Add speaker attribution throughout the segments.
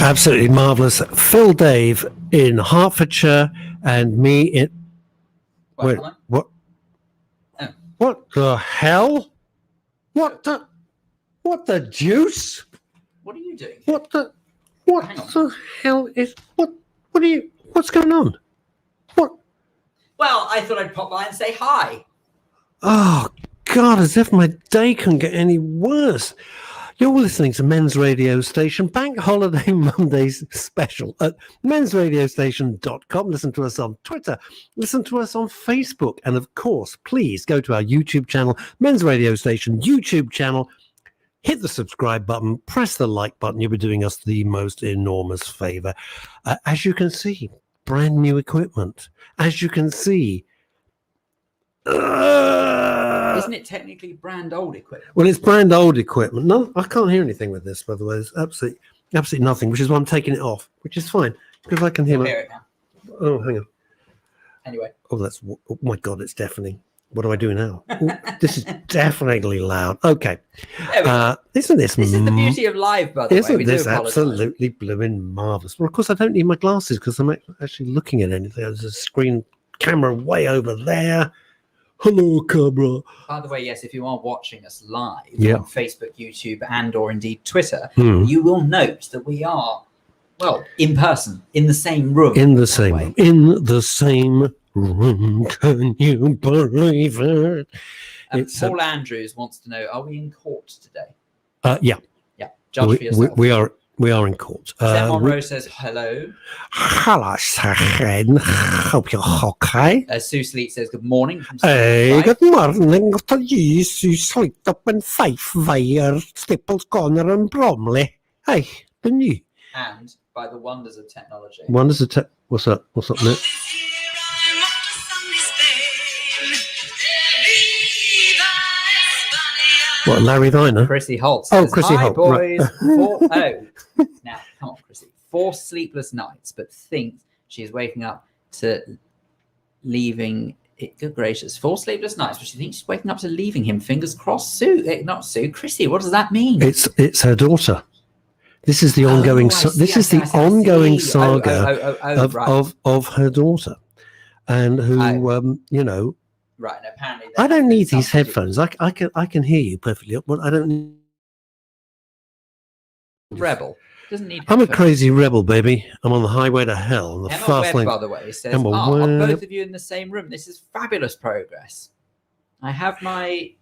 Speaker 1: Absolutely marvellous. Phil Dave in Hertfordshire and me in... Wait, what?
Speaker 2: Oh.
Speaker 1: What the hell? What the juice?
Speaker 2: What are you doing?
Speaker 1: What the hell is... What's going on? What?
Speaker 2: Well, I thought I'd pop by and say hi.
Speaker 1: Oh, God, as if my day can get any worse. You're listening to Men's Radio Station Bank Holiday Mondays special at mensradiostation.com. Listen to us on Twitter. Listen to us on Facebook. And, of course, please go to our YouTube channel, Men's Radio Station YouTube channel. Hit the subscribe button. Press the like button. You'll be doing us the most enormous favor. As you can see, brand new equipment. As you can see...
Speaker 2: Isn't it technically brand old equipment?
Speaker 1: Well, it's brand old equipment. No, I can't hear anything with this, by the way. It's absolutely nothing, which is why I'm taking it off, which is fine because I can hear
Speaker 2: it now.
Speaker 1: Oh, hang on.
Speaker 2: Anyway.
Speaker 1: Oh, my God, it's deafening. What do I do now? This is definitely loud. Okay. Isn't this?
Speaker 2: This is the beauty of live, by the way.
Speaker 1: Isn't this absolutely blooming marvelous? Well, of course, I don't need my glasses because I'm actually looking at anything. There's a screen camera way over there. Hello, Cobra.
Speaker 2: By the way, yes, if you are watching us live on Facebook, YouTube, and or indeed Twitter, you will note that we are, well, in person, in the same room.
Speaker 1: In the same room. Can you believe it?
Speaker 2: Paul Andrews wants to know, are we in court today?
Speaker 1: Yeah.
Speaker 2: Yeah, judge for yourself.
Speaker 1: We are in court.
Speaker 2: Seth Monroe says hello.
Speaker 1: Hello, Seth. Hope you're okay.
Speaker 2: Sue Sleet says good morning.
Speaker 1: Hey, good morning to you, Sue Sleet up in Fife via Staples Corner and Bromley. Hey, the new.
Speaker 2: And by the wonders of technology.
Speaker 1: What's up, Nick? What, Larry Viner?
Speaker 2: Chrissy Holt.
Speaker 1: Oh, Chrissy Holt.
Speaker 2: Boys.
Speaker 1: Right.
Speaker 2: Now, come on, Chrissy. 4 sleepless nights, but thinks she is waking up to leaving it. Good gracious. 4 sleepless nights, but she thinks she's waking up to leaving him. Fingers crossed. Sue. Not Sue. Chrissy, what does that mean?
Speaker 1: It's her daughter. This is the ongoing ongoing saga of her daughter. And who,
Speaker 2: Right, and apparently
Speaker 1: I don't need these headphones. I can hear you perfectly. Well, I don't need
Speaker 2: Rebel. Doesn't need
Speaker 1: I'm a crazy rebel, baby. I'm on the highway to hell. On the
Speaker 2: Emma
Speaker 1: fast
Speaker 2: Webb,
Speaker 1: lane.
Speaker 2: by the way, says, are both of you in the same room? This is fabulous progress. I have a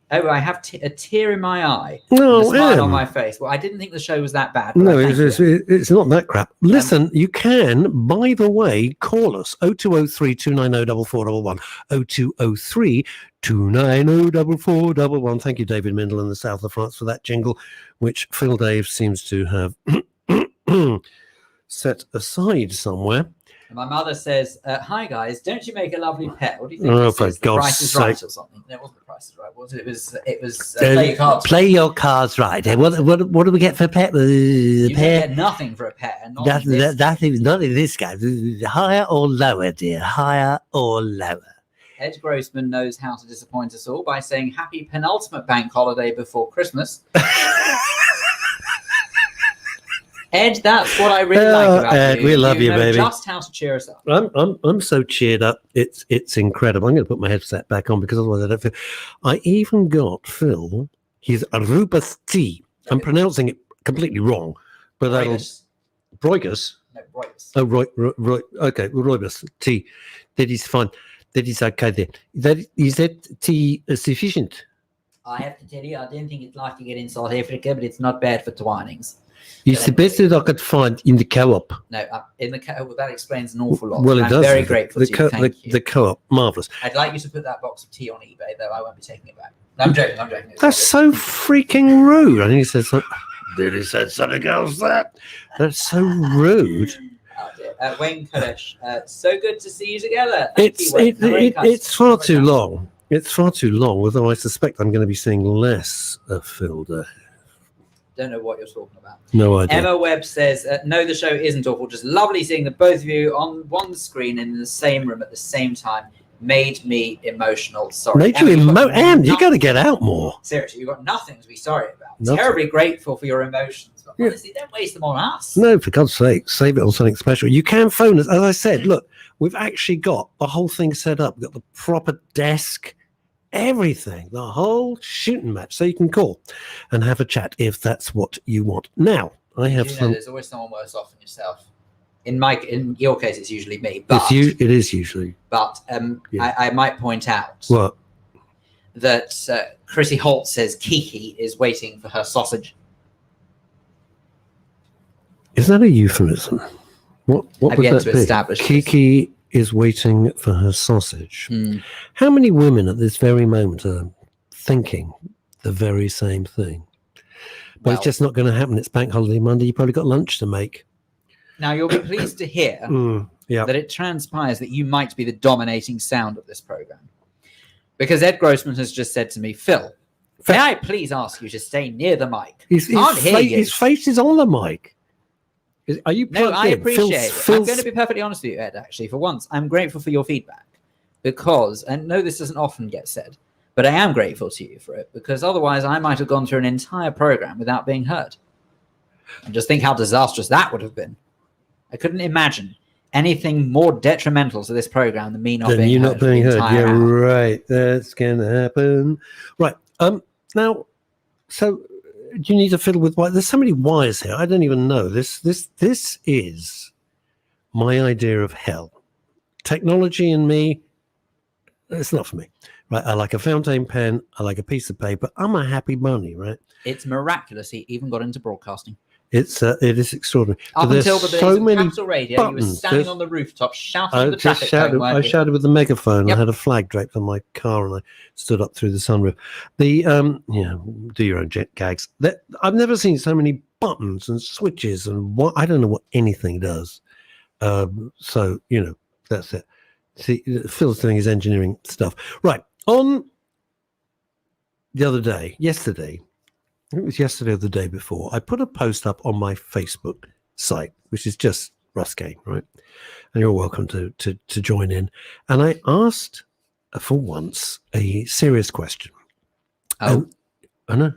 Speaker 2: tear in my eye.
Speaker 1: No,
Speaker 2: and a smile on my face. Well, I didn't think the show was that bad.
Speaker 1: No, it's not that crap. Listen, you can, by the way, call us 0203 290 4411 0203 290 4411. Thank you, David Mindel in the south of France, for that jingle, which Phil Dave seems to have set aside somewhere.
Speaker 2: And my mother says, hi guys, don't you make a lovely pet? What do you think?
Speaker 1: Oh, for
Speaker 2: The
Speaker 1: God's
Speaker 2: Price is
Speaker 1: sake.
Speaker 2: Right or something? No, it wasn't The Price is Right, was it? It was Play Your Cards
Speaker 1: Play Your Cards Right. What do we get for a pet?
Speaker 2: You get nothing for a pet. And not
Speaker 1: in this game. Higher or lower, dear? Higher or lower?
Speaker 2: Ed Grossman knows how to disappoint us all by saying happy penultimate bank holiday before Christmas. Ed, that's what I really like about
Speaker 1: Ed,
Speaker 2: you.
Speaker 1: we love you,
Speaker 2: know
Speaker 1: baby.
Speaker 2: Just how to cheer us up.
Speaker 1: I'm so cheered up. It's incredible. I'm going to put my headset back on because otherwise I don't feel. I even got Phil his Arubas tea. I'm pronouncing it completely wrong, but
Speaker 2: Broigus. No, Broigus.
Speaker 1: Oh, Roy. Okay, Roibus tea. That is fine. That is okay then. Is that tea sufficient?
Speaker 2: I have to tell you, I don't think it's like to get in South Africa, but it's not bad for twinings.
Speaker 1: It's the best that I could find in the co-op.
Speaker 2: No, in the co-op, that explains an awful lot.
Speaker 1: Well, it
Speaker 2: I'm
Speaker 1: does.
Speaker 2: very grateful to you. Thank you.
Speaker 1: The co-op, marvellous.
Speaker 2: I'd like you to put that box of tea on eBay, though I won't be taking it back. No, I'm joking.
Speaker 1: That's so freaking rude. I think he said something. Did he say something else there? That's so rude.
Speaker 2: Oh, dear. Wayne Kulish, so good to see you together.
Speaker 1: It's far too long. It's far too long, although I suspect I'm going to be seeing less of Phil Dave.
Speaker 2: Don't know what you're talking about.
Speaker 1: No idea.
Speaker 2: Emma Webb says, no, the show isn't awful. Just lovely seeing the both of you on one screen in the same room at the same time. made me emotional. Sorry.
Speaker 1: Made you and you got to get out more.
Speaker 2: Seriously, you've got nothing to be sorry about.
Speaker 1: Nothing.
Speaker 2: Terribly grateful for your emotions, but honestly, don't waste them on us.
Speaker 1: No, for God's sake, save it on something special. You can phone us. As I said, look, we've actually got the whole thing set up. We've got the proper desk, everything, the whole shooting match. So you can call and have a chat if that's what you want. Now, I have some.
Speaker 2: There's always someone worse off than yourself. In your case, it's usually me. But
Speaker 1: it is usually.
Speaker 2: But I might point out
Speaker 1: what?
Speaker 2: That Chrissy Holt says Kiki is waiting for her sausage.
Speaker 1: Is that a euphemism? What
Speaker 2: I've
Speaker 1: would
Speaker 2: yet
Speaker 1: that
Speaker 2: to
Speaker 1: be?
Speaker 2: establish
Speaker 1: Kiki is waiting for her sausage. How many women at this very moment are thinking the very same thing? But it's just not going to happen. It's Bank Holiday Monday. You probably got lunch to make.
Speaker 2: Now, you'll be pleased to hear that it transpires that you might be the dominating sound of this program. Because Ed Grossman has just said to me, Phil, may I please ask you to stay near the mic?
Speaker 1: His face is on the mic. Are you plugged
Speaker 2: No, I
Speaker 1: in?
Speaker 2: appreciate it. I'm going to be perfectly honest with you, Ed, actually. For once, I'm grateful for your feedback. Because, and no, this doesn't often get said, but I am grateful to you for it. Because otherwise, I might have gone through an entire program without being heard. And just think how disastrous that would have been. I couldn't imagine anything more detrimental to this program than me not being heard.
Speaker 1: Yeah, right. That's going to happen. Right. Now, so do you need to fiddle with wires? There's so many wires here. I don't even know. This is my idea of hell. Technology and me, it's not for me. Right. I like a fountain pen. I like a piece of paper. I'm a happy bunny, right?
Speaker 2: It's miraculous he even got into broadcasting.
Speaker 1: It is extraordinary.
Speaker 2: Up until the days of Capital Radio, buttons. You were standing on the rooftop shouting at the traffic cone.
Speaker 1: I shouted with the megaphone. I had a flag draped on my car, and I stood up through the sunroof. Do your own gags. I've never seen so many buttons and switches, and I don't know what anything does. So that's it. See, Phil's doing his engineering stuff. Right. On yesterday. It was yesterday or the day before. I put a post up on my Facebook site, which is just Russ Kane, right? And you're welcome to join in. And I asked, for once, a serious question.
Speaker 2: Oh,
Speaker 1: I know.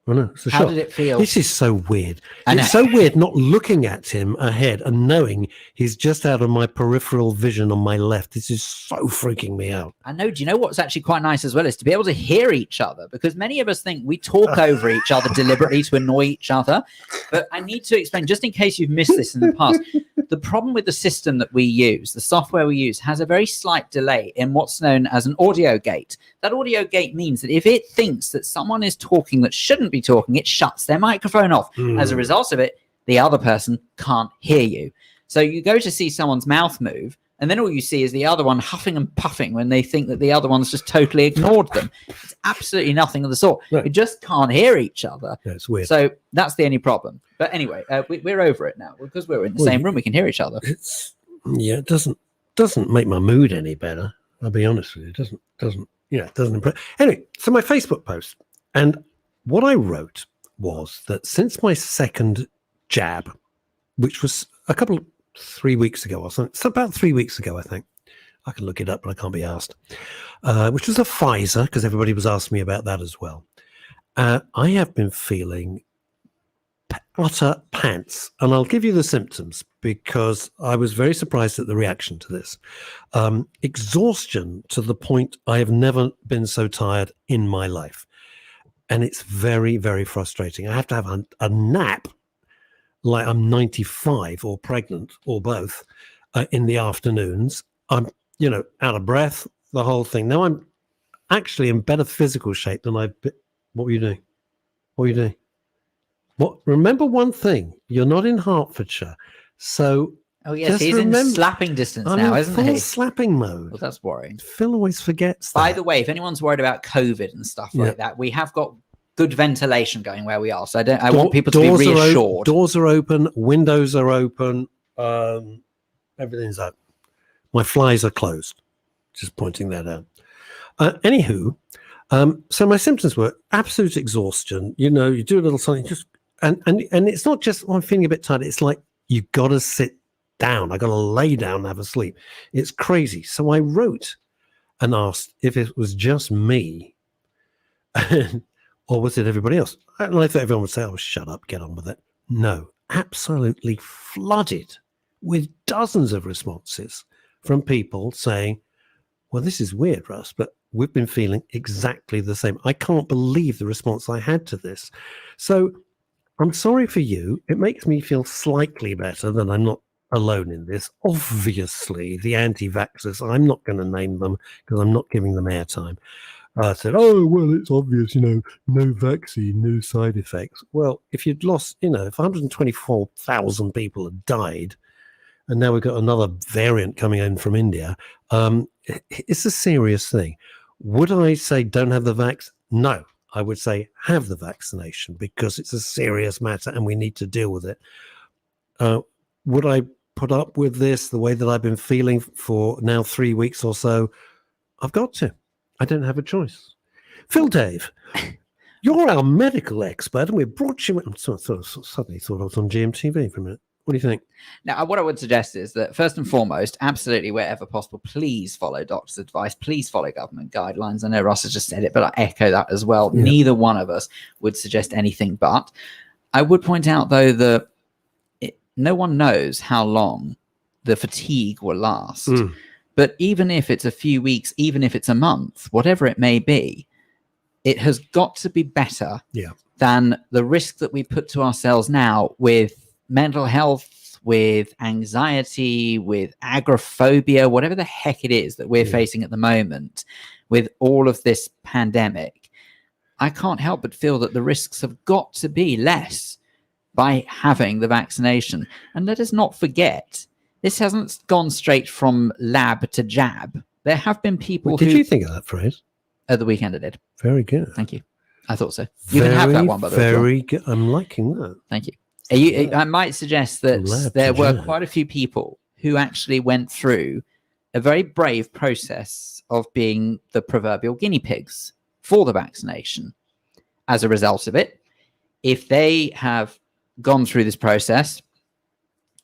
Speaker 1: It's a
Speaker 2: How
Speaker 1: shock.
Speaker 2: did it feel?
Speaker 1: This is so weird. It's so weird not looking at him ahead and knowing he's just out of my peripheral vision on my left. This is so freaking me out.
Speaker 2: I know. Do you know what's actually quite nice as well is to be able to hear each other, because many of us think we talk over each other deliberately to annoy each other. But I need to explain, just in case you've missed this in the past, the problem with the system that we use, the software we use, has a very slight delay in what's known as an audio gate. That audio gate means that if it thinks that someone is talking that shouldn't be talking, it shuts their microphone off. As a result of it, the other person can't hear you. So you go to see someone's mouth move, and then all you see is the other one huffing and puffing when they think that the other one's just totally ignored them. It's absolutely nothing of the sort. Right. You just can't hear each other.
Speaker 1: Yeah, it's weird.
Speaker 2: So that's the only problem. But anyway, we're over it now because we're in the same room. We can hear each other.
Speaker 1: It doesn't make my mood any better. I'll be honest with you. It doesn't impress. Anyway, so my Facebook post, and what I wrote was that since my second jab, which was 3 weeks ago or something, it's about 3 weeks ago, I think. I can look it up, but I can't be asked. Which was a Pfizer, because everybody was asking me about that as well. I have been feeling utter pants, and I'll give you the symptoms because I was very surprised at the reaction to this. Exhaustion to the point I have never been so tired in my life. And it's very, very frustrating. I have to have a nap like I'm 95 or pregnant or both in the afternoons. I'm, out of breath, the whole thing. Now I'm actually in better physical shape than I've been. What were you doing? Remember one thing, you're not in Hertfordshire. So
Speaker 2: yes, he's in slapping distance now, isn't he?
Speaker 1: Full slapping mode.
Speaker 2: Well, that's worrying.
Speaker 1: Phil always forgets that.
Speaker 2: By the way, if anyone's worried about COVID and stuff like that, we have got good ventilation going where we are. So I want people to be reassured.
Speaker 1: Doors are open, windows are open, everything's open. My flies are closed. Just pointing that out. Anywho, so my symptoms were absolute exhaustion. You do a little something, and it's not just I'm feeling a bit tired. It's like you got to sit down. I got to lay down and have a sleep. It's crazy. So I wrote and asked if it was just me or was it everybody else. And I thought everyone would say, oh, shut up, get on with it. No, absolutely flooded with dozens of responses from people saying, well, this is weird, Russ, but we've been feeling exactly the same. I can't believe the response I had to this. So I'm sorry for you. It makes me feel slightly better that I'm not alone in this. Obviously, the anti-vaxxers, I'm not going to name them because I'm not giving them airtime. I said, oh, well, it's obvious, no vaccine, no side effects. Well, if you'd lost, if 124,000 people had died, and now we've got another variant coming in from India, it's a serious thing. Would I say don't have the vax? No, I would say have the vaccination because it's a serious matter and we need to deal with it. Would I put up with this the way that I've been feeling for now 3 weeks or so? I've got to. I don't have a choice. Phil Dave, you're our medical expert and we brought you... I suddenly thought I was on GMTV for a minute. What do you think?
Speaker 2: Now, what I would suggest is that first and foremost, absolutely wherever possible, please follow doctor's advice. Please follow government guidelines. I know Russ has just said it, but I echo that as well. Yeah. Neither one of us would suggest anything but. I would point out, though, that no one knows how long the fatigue will last. But even if it's a few weeks, even if it's a month, whatever it may be, it has got to be better than the risk that we put to ourselves now with mental health, with anxiety, with agoraphobia, whatever the heck it is that we're facing at the moment with all of this pandemic. I can't help but feel that the risks have got to be less by having the vaccination. And let us not forget, this hasn't gone straight from lab to jab. There have been people
Speaker 1: Did you think of that phrase?
Speaker 2: At the weekend I did.
Speaker 1: Very good.
Speaker 2: Thank you. I thought so. You can have that one, by the way.
Speaker 1: Very good. I'm liking that.
Speaker 2: Thank you. I might suggest that there were quite a few people who actually went through a very brave process of being the proverbial guinea pigs for the vaccination. As a result of it, if they have gone through this process,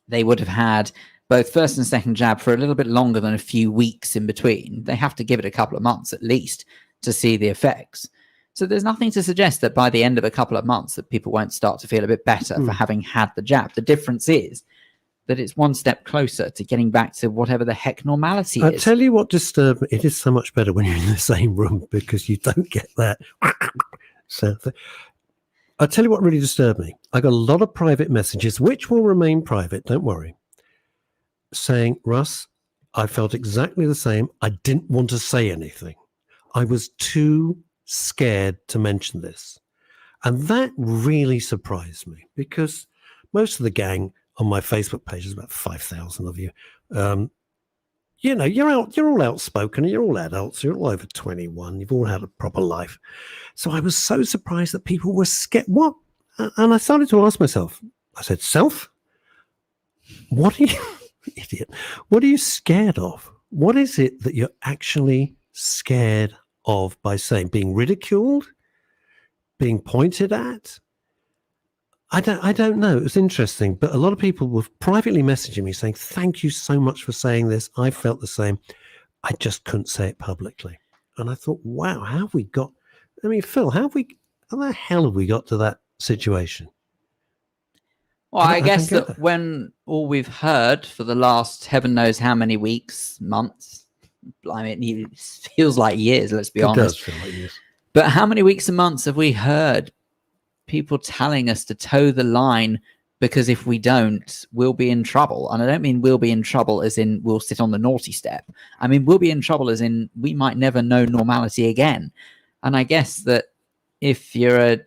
Speaker 2: they would have had both first and second jab for a little bit longer than a few weeks in between. They have to give it a couple of months at least to see the effects. So there's nothing to suggest that by the end of a couple of months that people won't start to feel a bit better for having had the jab. The difference is that it's one step closer to getting back to whatever the heck normality is.
Speaker 1: I tell you what disturbed me. It is so much better when you're in the same room because you don't get that sound thing. I'll tell you what really disturbed me. I got a lot of private messages, which will remain private, don't worry, saying, Russ, I felt exactly the same. I didn't want to say anything. I was too scared to mention this. And that really surprised me because most of the gang on my Facebook page, is about 5,000 of you, you're all outspoken, you're all adults, you're all over 21, you've all had a proper life. So I was so surprised that people were scared. What? And I started to ask myself, I said, self, what are you, idiot, what are you scared of? What is it that you're actually scared of by saying? Being ridiculed? Being pointed at? I don't know. It was interesting, but a lot of people were privately messaging me saying, thank you so much for saying this. I felt the same. I just couldn't say it publicly. And I thought, wow, how have we got, I mean, Phil, how the hell have we got to that situation?
Speaker 2: Well, I guess that when all we've heard for the last heaven knows how many weeks, months, I mean, it feels like years, let's be honest.
Speaker 1: It does feel like years.
Speaker 2: But how many weeks and months have we heard people telling us to toe the line because if we don't, we'll be in trouble? And I don't mean we'll be in trouble as in we'll sit on the naughty step. I mean, we'll be in trouble as in we might never know normality again. And I guess that if you're a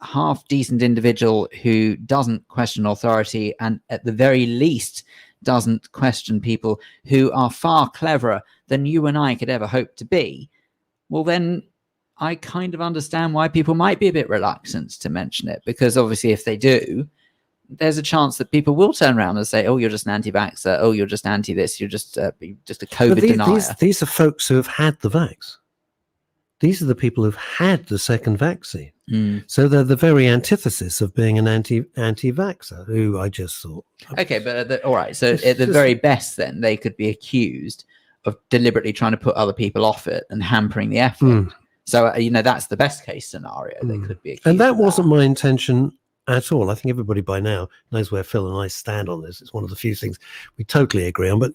Speaker 2: half decent individual who doesn't question authority and at the very least doesn't question people who are far cleverer than you and I could ever hope to be, well, then I kind of understand why people might be a bit reluctant to mention it, because obviously if they do, there's a chance that people will turn around and say, oh, you're just an anti-vaxxer. Oh, you're just anti-this. You're just a COVID denier.
Speaker 1: These are folks who have had the vax. These are the people who've had the second vaccine. So they're the very antithesis of being an anti-vaxxer, who I just thought.
Speaker 2: Okay, but all right. So at the very best, then they could be accused of deliberately trying to put other people off it and hampering the effort. So, that's the best case scenario. They could be accused
Speaker 1: And that
Speaker 2: of
Speaker 1: wasn't my intention at all. I think everybody by now knows where Phil and I stand on this. It's one of the few things we totally agree on. But,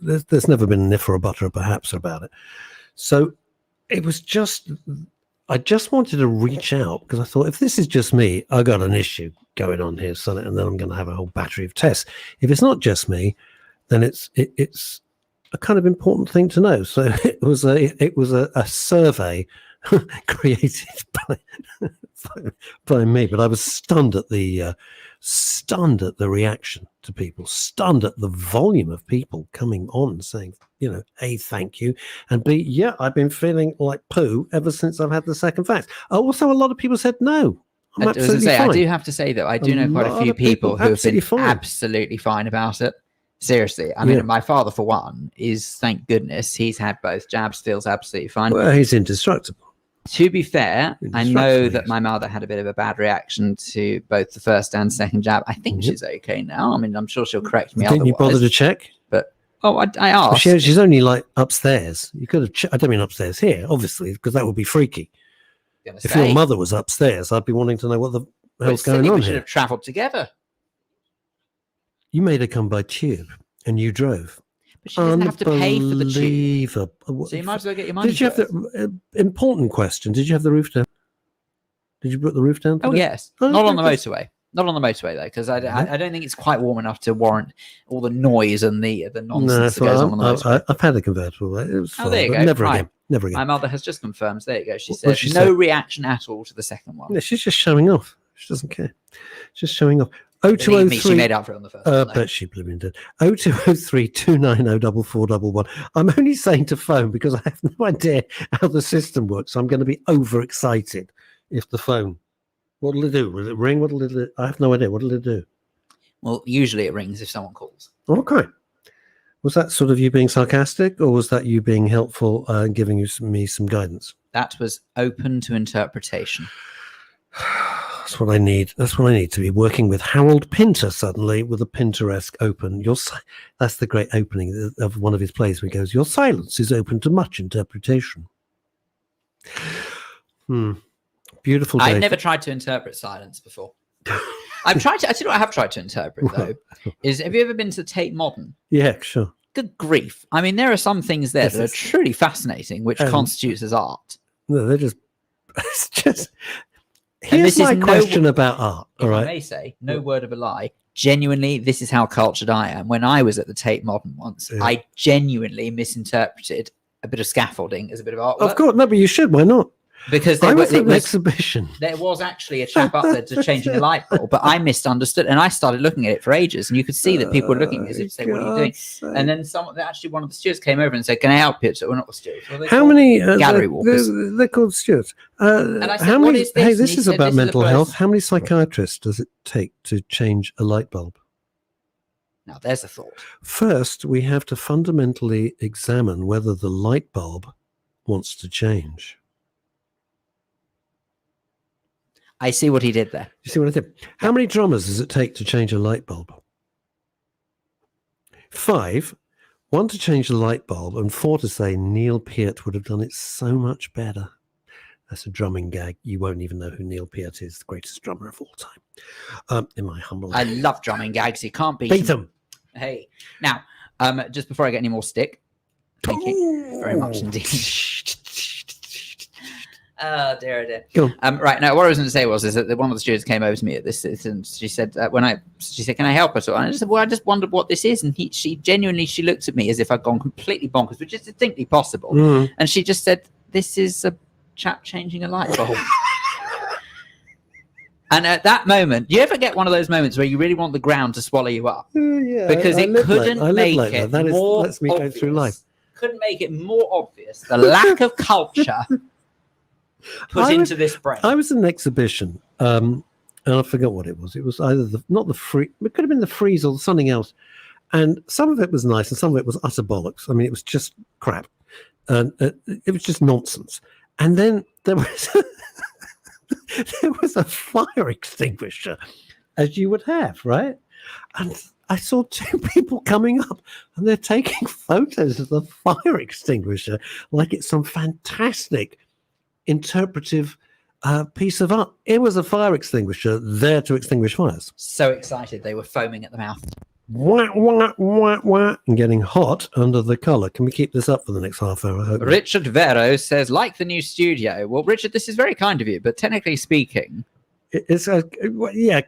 Speaker 1: there's never been an if or a but or a perhaps about it. So it was I just wanted to reach out because I thought, if this is just me, I got an issue going on here, so and then I'm going to have a whole battery of tests. If it's not just me, then it's a kind of important thing to know. So it was a survey created by me, but I was stunned at the reaction to people, stunned at the volume of people coming on saying, A, thank you, and B, yeah, I've been feeling like poo ever since I've had the second vax. Also, a lot of people said no. I'm absolutely fine.
Speaker 2: I do have to say, though, I do know quite a few people who have been absolutely fine about it. Seriously. I mean, my father, for one, is, thank goodness, he's had both jabs, feels absolutely fine.
Speaker 1: Well, he's indestructible.
Speaker 2: To be fair, I know that my mother had a bit of a bad reaction to both the first and second jab. I think she's okay now. I mean, I'm sure she'll correct me.
Speaker 1: Didn't you bother to check?
Speaker 2: But I asked.
Speaker 1: She's only like upstairs. You could have. I don't mean upstairs here, obviously, because that would be freaky. If your mother was upstairs, I'd be wanting to know what the hell's going on
Speaker 2: here. We
Speaker 1: should
Speaker 2: have travelled together.
Speaker 1: You made her come by tube, and you drove.
Speaker 2: But she doesn't have to pay for the tube.
Speaker 1: So
Speaker 2: you might as well get your money.
Speaker 1: Did you have the important question? Did you have the roof down? Did you put the roof down today?
Speaker 2: Oh, yes. Not on the motorway. Not on the motorway, though, because I don't think it's quite warm enough to warrant all the noise and the nonsense that goes on the motorway.
Speaker 1: I've had a convertible. It was fine,
Speaker 2: there you go.
Speaker 1: Never again. Never again.
Speaker 2: My mother has just confirmed. There you go. She said no reaction at all to the second one.
Speaker 1: Yeah, she's just showing off. She doesn't care. She's just showing off.
Speaker 2: Believe me, she made up for it on the first one.
Speaker 1: But she blooming did. 0203 290 4411. I'm only saying to phone because I have no idea how the system works. So I'm going to be overexcited if the phone. What'll it do? Will it ring? What'll it do? I have no idea. What'll it do?
Speaker 2: Well, usually it rings if someone calls.
Speaker 1: Okay. Was that sort of you being sarcastic, or was that you being helpful and giving me some guidance?
Speaker 2: That was open to interpretation.
Speaker 1: That's what I need. That's what I need to be working with Harold Pinter suddenly with a Pinteresque open. That's the great opening of one of his plays where he goes, "Your silence is open to much interpretation." Beautiful day.
Speaker 2: I've never tried to interpret silence before. I tell you what I have tried to interpret, though, is have you ever been to Tate Modern?
Speaker 1: Yeah, sure.
Speaker 2: Good grief. I mean, there are some things there that are truly fascinating, which constitutes as art.
Speaker 1: No, they're just... It's just... Here's my question about art. All right.
Speaker 2: I may say, no word of a lie. Genuinely, this is how cultured I am. When I was at the Tate Modern once, I genuinely misinterpreted a bit of scaffolding as a bit of artwork.
Speaker 1: Of course, no, but you should. Why not?
Speaker 2: Because
Speaker 1: I was at an exhibition.
Speaker 2: There was actually a chap up there to changing a light bulb, but I misunderstood, and I started looking at it for ages, and you could see that people were looking at me as if to say, "What are you doing?" And then one of the stewards came over and said, "Can I help you?" So we're not the stewards.
Speaker 1: How many
Speaker 2: gallery walkers?
Speaker 1: They're called stewards.
Speaker 2: And I said,
Speaker 1: how many?
Speaker 2: What is this?
Speaker 1: Hey, this is about mental health. How many psychiatrists does it take to change a light bulb?
Speaker 2: Now, there's a thought.
Speaker 1: First, we have to fundamentally examine whether the light bulb wants to change.
Speaker 2: I see what he did there.
Speaker 1: You see what I did? How many drummers does it take to change a light bulb? 5. 1 to change the light bulb, and 4 to say Neil Peart would have done it so much better. That's a drumming gag. You won't even know who Neil Peart is, the greatest drummer of all time. In my humble
Speaker 2: I love drumming gags. You can't beat
Speaker 1: them.
Speaker 2: Hey. Now, just before I get any more stick, thank you very much indeed. Oh, dear. Right now, what I was going to say is that one of the stewards came over to me at this, and she said, she said, "Can I help us?" And I said, "Well, I just wondered what this is." And she looked at me as if I'd gone completely bonkers, which is distinctly possible. And she just said, "This is a chap changing a light bulb." And at that moment, you ever get one of those moments where you really want the ground to swallow you up?
Speaker 1: Yeah,
Speaker 2: because it couldn't make it more
Speaker 1: that's me going through life.
Speaker 2: Couldn't make it more obvious the lack of culture put into this brain.
Speaker 1: I was in an exhibition, and I forgot what it was. It was either not the free. It could have been the Freeze or something else. And some of it was nice, and some of it was utter bollocks. I mean, it was just crap, and it was just nonsense. And then there was there was a fire extinguisher, as you would have, right? And I saw two people coming up and they're taking photos of the fire extinguisher like it's some fantastic interpretive piece of art. It was a fire extinguisher there to extinguish fires.
Speaker 2: So excited they were foaming at the mouth.
Speaker 1: Wah, wah, wah, wah, and getting hot under the collar. Can we keep this up for the next half hour? I hope.
Speaker 2: Richard Vero says, like the new studio. Well, Richard, this is very kind of you, but technically speaking,
Speaker 1: It's a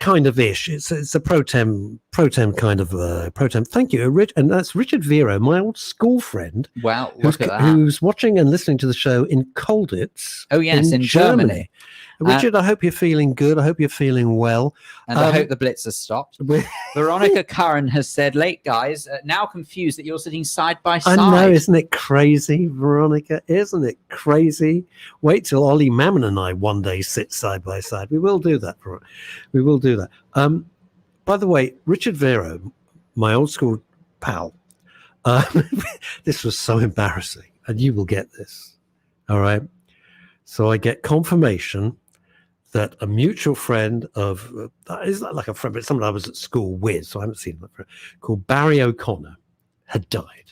Speaker 1: kind of ish. It's a pro tem kind of pro tem. Thank you, and that's Richard Vero, my old school friend.
Speaker 2: Wow, look at that.
Speaker 1: Who's watching and listening to the show in Colditz.
Speaker 2: Oh yes, in Germany.
Speaker 1: Richard, I hope you're feeling good. I hope you're feeling well.
Speaker 2: And I hope the blitz has stopped. Veronica Curran has said, late guys, now confused that you're sitting side by side.
Speaker 1: I know, isn't it crazy, Veronica? Isn't it crazy? Wait till Ollie Mammon and I one day sit side by side. We will do that. We will do that. By the way, Richard Vero, my old school pal, this was so embarrassing, and you will get this. All right. So I get confirmation that a mutual friend of, is not like a friend, but someone I was at school with, so I haven't seen him, called Barry O'Connor, had died.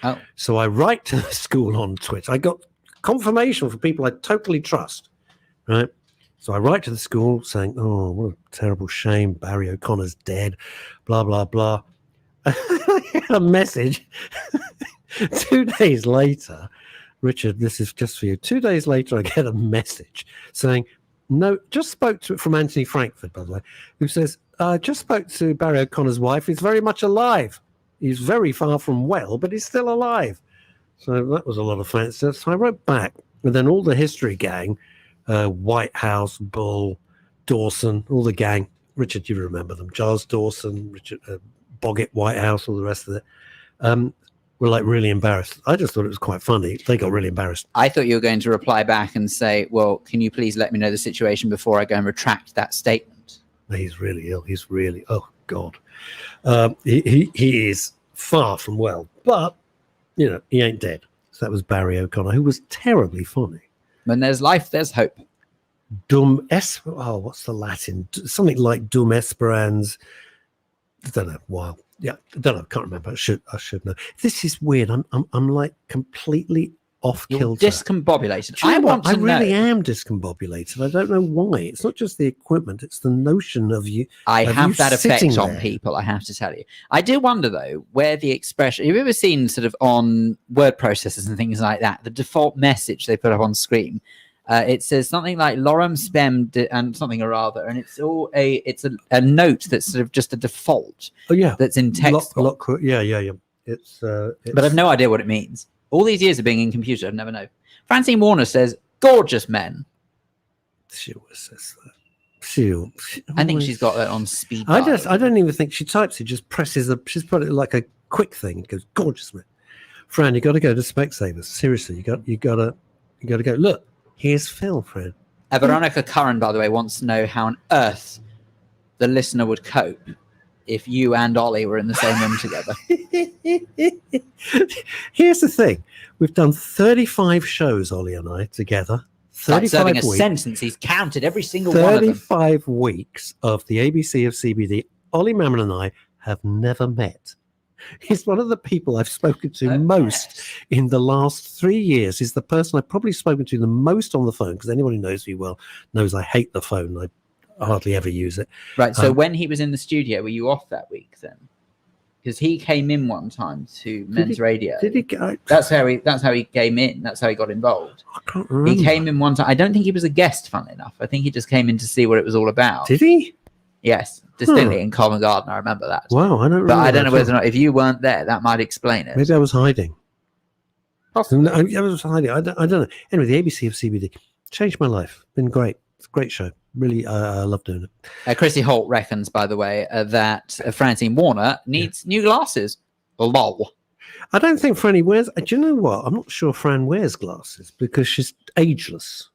Speaker 2: Oh.
Speaker 1: So I write to the school on Twitter. I got confirmation from people I totally trust, right? So I write to the school saying, oh, what a terrible shame. Barry O'Connor's dead, blah, blah, blah. I get a message 2 days later. Richard, this is just for you. 2 days later, I get a message saying, no, just spoke to it from Anthony Frankfurt, by the way, who says, just spoke to Barry O'Connor's wife. He's very much alive. He's very far from well, but he's still alive. So that was a lot of fancy. So I wrote back, and then all the history gang, Whitehouse, Bull, Dawson, all the gang. Richard, you remember them. Giles Dawson, Richard Boggett, Whitehouse, all the rest of it. Were like really embarrassed. I just thought it was quite funny. They got really embarrassed.
Speaker 2: I thought you were going to reply back and say, well, can you please let me know the situation before I go and retract that statement?
Speaker 1: He's really ill. He's really, oh God. He is far from well, but you know, he ain't dead. So that was Barry O'Connor, who was terribly funny.
Speaker 2: When there's life, there's hope.
Speaker 1: What's the Latin? Something like dum esperans. I don't know. Wow. Yeah, I don't know. Can't remember. I should know. This is weird. I'm like completely off kilter.
Speaker 2: You're discombobulated.
Speaker 1: I really am discombobulated. I don't know why. It's not just the equipment. It's the notion of you.
Speaker 2: I have that effect on
Speaker 1: there.
Speaker 2: people, I have to tell you. I do wonder, though, where the expression... Have you ever seen sort of on word processors and things like that, the default message they put up on screen? It says something like lorem spem and something or other, and it's a note that's sort of just a default.
Speaker 1: Oh yeah,
Speaker 2: that's in text.
Speaker 1: Yeah. It's
Speaker 2: but I've no idea what it means. All these years of being in computer, I've never known. Francine Warner says, "Gorgeous men."
Speaker 1: She always says that.
Speaker 2: I think she's got that on speed.
Speaker 1: I don't even think she types. She just presses. She's put it like a quick thing. It goes, "Gorgeous man." Fran, you got to go to Specsavers. Seriously, you got to go. Look. Here's Phil, Fred.
Speaker 2: Veronica Curran, by the way, wants to know how on earth the listener would cope if you and Ollie were in the same room together.
Speaker 1: Here's the thing. We've done 35 shows, Ollie and I, together. 35
Speaker 2: serving a
Speaker 1: weeks.
Speaker 2: sentence. He's counted every single one of them.
Speaker 1: 35 weeks of the ABC of CBD. Ollie Mammon and I have never met. He's one of the people I've spoken to most in the last 3 years. He's the person I've probably spoken to the most on the phone, because anyone who knows me well knows I hate the phone. I hardly ever use it.
Speaker 2: Right. So when he was in the studio, were you off that week then? Because he came in one time to Men's Radio.
Speaker 1: Did he go?
Speaker 2: That's how he came in. That's how he got involved.
Speaker 1: I can't remember.
Speaker 2: He came in one time. I don't think he was a guest, funnily enough. I think he just came in to see what it was all about.
Speaker 1: Did he?
Speaker 2: Yes, distinctly in Covent Garden. I remember that.
Speaker 1: Wow, I don't remember.
Speaker 2: But I don't know whether or not, if you weren't there, that might explain it.
Speaker 1: Maybe I was hiding.
Speaker 2: Possibly.
Speaker 1: I was hiding. I don't know. Anyway, the ABC of CBD changed my life. Been great. It's a great show. Really, I love doing it.
Speaker 2: Chrissy Holt reckons, by the way, that Francine Warner needs new glasses. Lol.
Speaker 1: I don't think Franny wears... Do you know what? I'm not sure Fran wears glasses because she's ageless.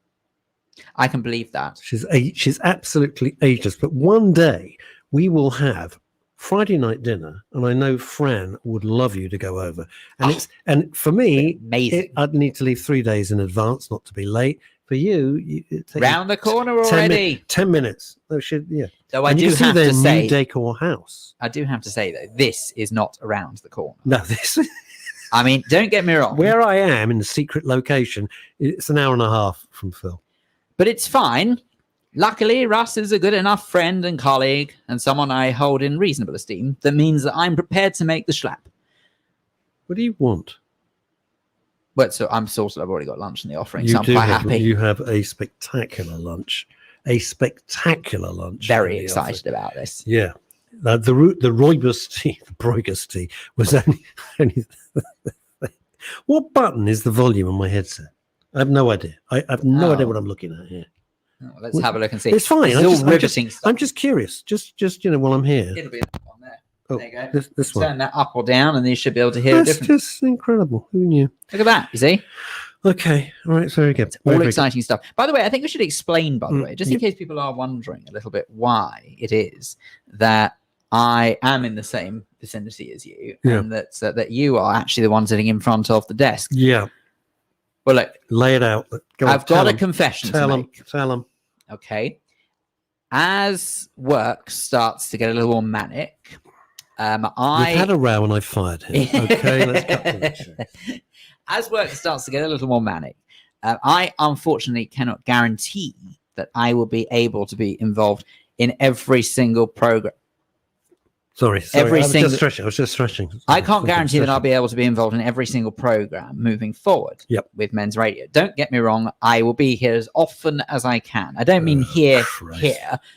Speaker 2: I can believe that.
Speaker 1: She's absolutely ageless. But one day we will have Friday night dinner, and I know Fran would love you to go over. And for me,
Speaker 2: amazing.
Speaker 1: I'd need to leave 3 days in advance, not to be late. For you, it takes
Speaker 2: Round the corner
Speaker 1: 10
Speaker 2: already.
Speaker 1: 10 minutes. They should, yeah.
Speaker 2: Though I
Speaker 1: And you
Speaker 2: do
Speaker 1: can see
Speaker 2: have
Speaker 1: their
Speaker 2: to
Speaker 1: new
Speaker 2: say,
Speaker 1: decor house.
Speaker 2: though, this is not around the corner.
Speaker 1: No, this
Speaker 2: I mean, don't get me wrong.
Speaker 1: where I am in the secret location. It's an hour and a half from Phil.
Speaker 2: But it's fine. Luckily, Russ is a good enough friend and colleague and someone I hold in reasonable esteem. That means that I'm prepared to make the schlap.
Speaker 1: What do you want?
Speaker 2: Well, so I'm sorted. I've already got lunch in the offering,
Speaker 1: You
Speaker 2: so I'm
Speaker 1: do
Speaker 2: quite
Speaker 1: have,
Speaker 2: happy.
Speaker 1: You have a spectacular lunch. A spectacular lunch.
Speaker 2: Very
Speaker 1: in the
Speaker 2: excited
Speaker 1: office.
Speaker 2: about this.
Speaker 1: Yeah. The Rooibos tea, the Broigus tea, was only What button is the volume on my headset? I have no idea. I have no idea what I'm looking at here.
Speaker 2: Oh, let's have a look and see.
Speaker 1: It's fine.
Speaker 2: It's all riveting stuff.
Speaker 1: I'm just curious. Just while I'm here.
Speaker 2: It'll be that one there.
Speaker 1: Oh,
Speaker 2: There you go.
Speaker 1: this one.
Speaker 2: Turn that up or down, and you should be able to hear a
Speaker 1: That's
Speaker 2: difference.
Speaker 1: just incredible. Who knew?
Speaker 2: Look at that. You see?
Speaker 1: Okay. All right. Very good.
Speaker 2: All
Speaker 1: Very good.
Speaker 2: exciting stuff. By the way, I think we should explain, by the way, just in
Speaker 1: Yep.
Speaker 2: case people are wondering a little bit why it is that I am in the same vicinity as you,
Speaker 1: Yeah.
Speaker 2: and that you are actually the one sitting in front of the desk.
Speaker 1: Yeah.
Speaker 2: Well, look,
Speaker 1: Lay it out. Go on,
Speaker 2: I've got a
Speaker 1: tell
Speaker 2: confession to
Speaker 1: them.
Speaker 2: make.
Speaker 1: Tell them.
Speaker 2: Okay. As work starts to get a little more manic,
Speaker 1: We've had a row and I fired him. Okay. Let's cut to the chase.
Speaker 2: As work starts to get a little more manic, I unfortunately cannot guarantee that I will be able to be involved in every single program.
Speaker 1: Sorry. I was just stretching.
Speaker 2: I can't guarantee that I'll be able to be involved in every single program moving forward
Speaker 1: Yep.
Speaker 2: with Men's Radio. Don't get me wrong. I will be here as often as I can. I don't mean here,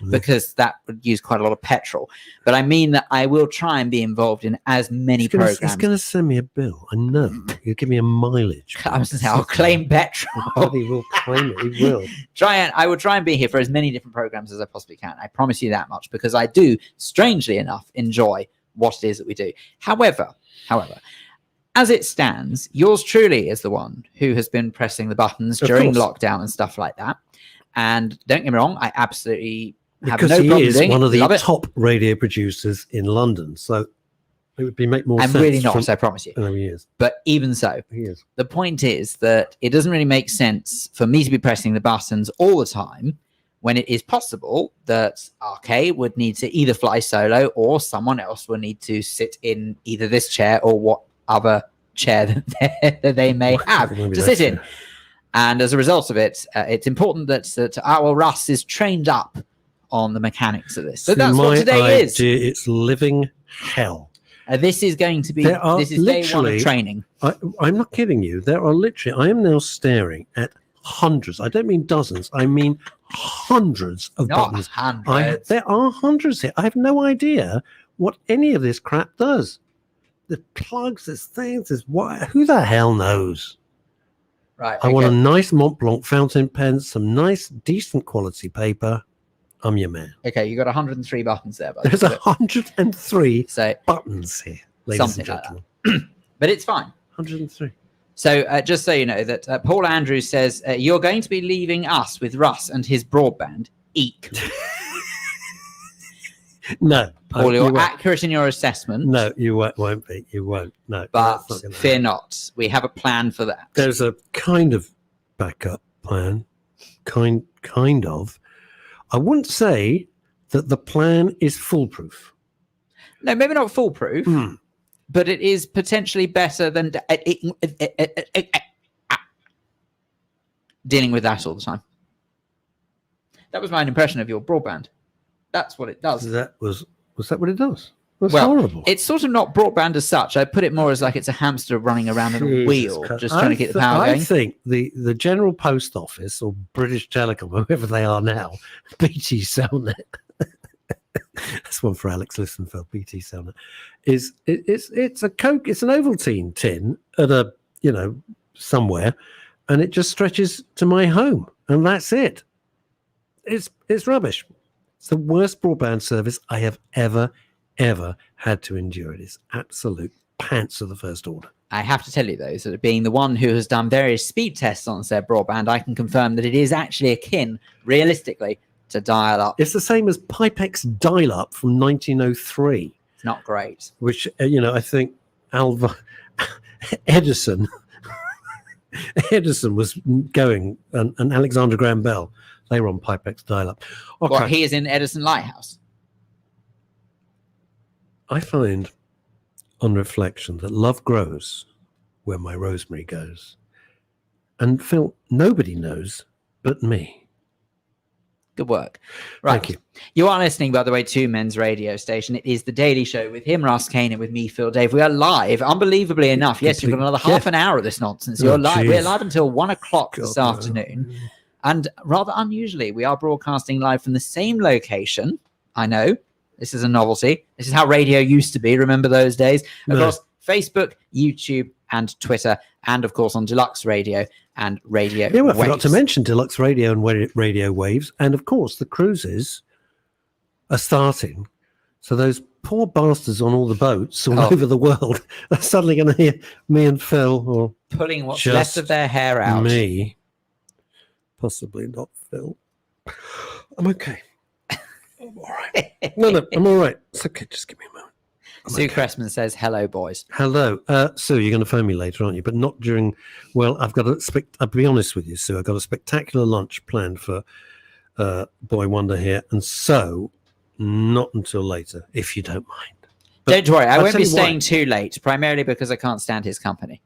Speaker 2: because that would use quite a lot of petrol. But I mean that I will try and be involved in as many programs.
Speaker 1: He's going to send me a bill. I know. He'll give me a mileage.
Speaker 2: I was gonna say, I'll claim petrol.
Speaker 1: He will claim it. He will.
Speaker 2: I would try and be here for as many different programs as I possibly can. I promise you that much, because I do, strangely enough, enjoy what it is that we do. However, as it stands, yours truly is the one who has been pressing the buttons during lockdown and stuff like that. And don't get me wrong, I absolutely have
Speaker 1: Because
Speaker 2: no
Speaker 1: he
Speaker 2: problem
Speaker 1: is
Speaker 2: doing
Speaker 1: one
Speaker 2: it.
Speaker 1: of the
Speaker 2: Love it.
Speaker 1: top radio producers in London. So it would make more sense.
Speaker 2: I'm really not, I promise you.
Speaker 1: No, he is.
Speaker 2: But even so,
Speaker 1: He is.
Speaker 2: the point is that it doesn't really make sense for me to be pressing the buttons all the time when it is possible that RK would need to either fly solo or someone else will need to sit in either this chair or what other chair that they may have
Speaker 1: Maybe
Speaker 2: to
Speaker 1: that's
Speaker 2: sit in.
Speaker 1: it.
Speaker 2: And as a result of it, it's important that our Russ is trained up on the mechanics of this. So that's what today is.
Speaker 1: It's living hell.
Speaker 2: This is going to be, this is day one of training.
Speaker 1: I'm not kidding you. There are literally, I am now staring at hundreds. I don't mean dozens. I mean hundreds of
Speaker 2: Not
Speaker 1: buttons.
Speaker 2: hundreds.
Speaker 1: There are hundreds here. I have no idea what any of this crap does. There's plugs, there's things, there's wire. Who the hell knows?
Speaker 2: Right.
Speaker 1: I want a nice Mont Blanc fountain pen, some nice, decent quality paper. I'm your man.
Speaker 2: Okay, you got 103 buttons there. By
Speaker 1: There's
Speaker 2: the way.
Speaker 1: 103
Speaker 2: So
Speaker 1: buttons here, ladies
Speaker 2: something
Speaker 1: and
Speaker 2: like
Speaker 1: gentlemen.
Speaker 2: but it's fine.
Speaker 1: 103.
Speaker 2: So just so you know that Paul Andrews says you're going to be leaving us with Russ and his broadband. Eek.
Speaker 1: No.
Speaker 2: Paul,
Speaker 1: you
Speaker 2: you're
Speaker 1: won't.
Speaker 2: accurate in your assessment.
Speaker 1: No, you won't be. You won't. No.
Speaker 2: But
Speaker 1: that's not gonna
Speaker 2: fear
Speaker 1: happen.
Speaker 2: not. We have a plan for that.
Speaker 1: There's a kind of backup plan. Kind of. I wouldn't say that the plan is foolproof.
Speaker 2: No, maybe not foolproof, but it is potentially better than dealing with that all the time. That was my impression of your broadband. That's what it does.
Speaker 1: Was that what it does? That's
Speaker 2: Well,
Speaker 1: horrible.
Speaker 2: it's sort of not broadband as such. I put it more as like it's a hamster running around in a
Speaker 1: Jesus
Speaker 2: wheel,
Speaker 1: Christ.
Speaker 2: just trying to keep the power
Speaker 1: I
Speaker 2: going.
Speaker 1: think the General Post Office or British Telecom, whoever they are now, BT Cellnet. That's one for Alex Listenfeld. BT Cellnet it's a Coke. It's an Ovaltine tin at a somewhere, and it just stretches to my home, and that's it. It's rubbish. It's the worst broadband service I have ever had to endure. It is absolute pants of the first order.
Speaker 2: I have to tell you, though, that being the one who has done various speed tests on said broadband, I can confirm that it is actually akin, realistically, to dial-up.
Speaker 1: It's the same as Pipex dial-up from 1903,
Speaker 2: It's not great.
Speaker 1: which I think Edison Edison was going, and Alexander Graham Bell, they were on Pipex dial-up. Okay.
Speaker 2: Well, he is in Edison Lighthouse.
Speaker 1: I find, on reflection, that love grows where my rosemary goes. And Phil, nobody knows but me.
Speaker 2: Good work. Right.
Speaker 1: Thank you.
Speaker 2: You are listening, by the way, to Men's Radio Station. It is The Daily Show with him, Russ Kane, and with me, Phil Dave. We are live, unbelievably enough. Yes, you've got another half an hour of this nonsense. You're live. We're live until 1 o'clock this afternoon. And rather unusually, we are broadcasting live from the same location. I know. This is a novelty. This is how radio used to be. Remember those days? Across Facebook, YouTube, and Twitter, and of course on Deluxe Radio and Radio
Speaker 1: Yeah, well, I
Speaker 2: Waves.
Speaker 1: forgot to mention Deluxe Radio and Radio Waves. And of course, the cruises are starting. So those poor bastards on all the boats all over the world are suddenly going to hear me and Phil, or
Speaker 2: pulling what's left of their hair out.
Speaker 1: Me. Possibly not Phil. I'm okay. I'm all right. No, I'm all right. It's okay. Just give me a moment.
Speaker 2: Sue Cressman says, hello, boys.
Speaker 1: Hello. Sue, you're going to phone me later, aren't you? But not during, well, I'll be honest with you, Sue. I've got a spectacular lunch planned for Boy Wonder here. And so, not until later, if you don't mind. But
Speaker 2: don't worry. I won't be
Speaker 1: tell you
Speaker 2: staying too late, primarily because I can't stand his company.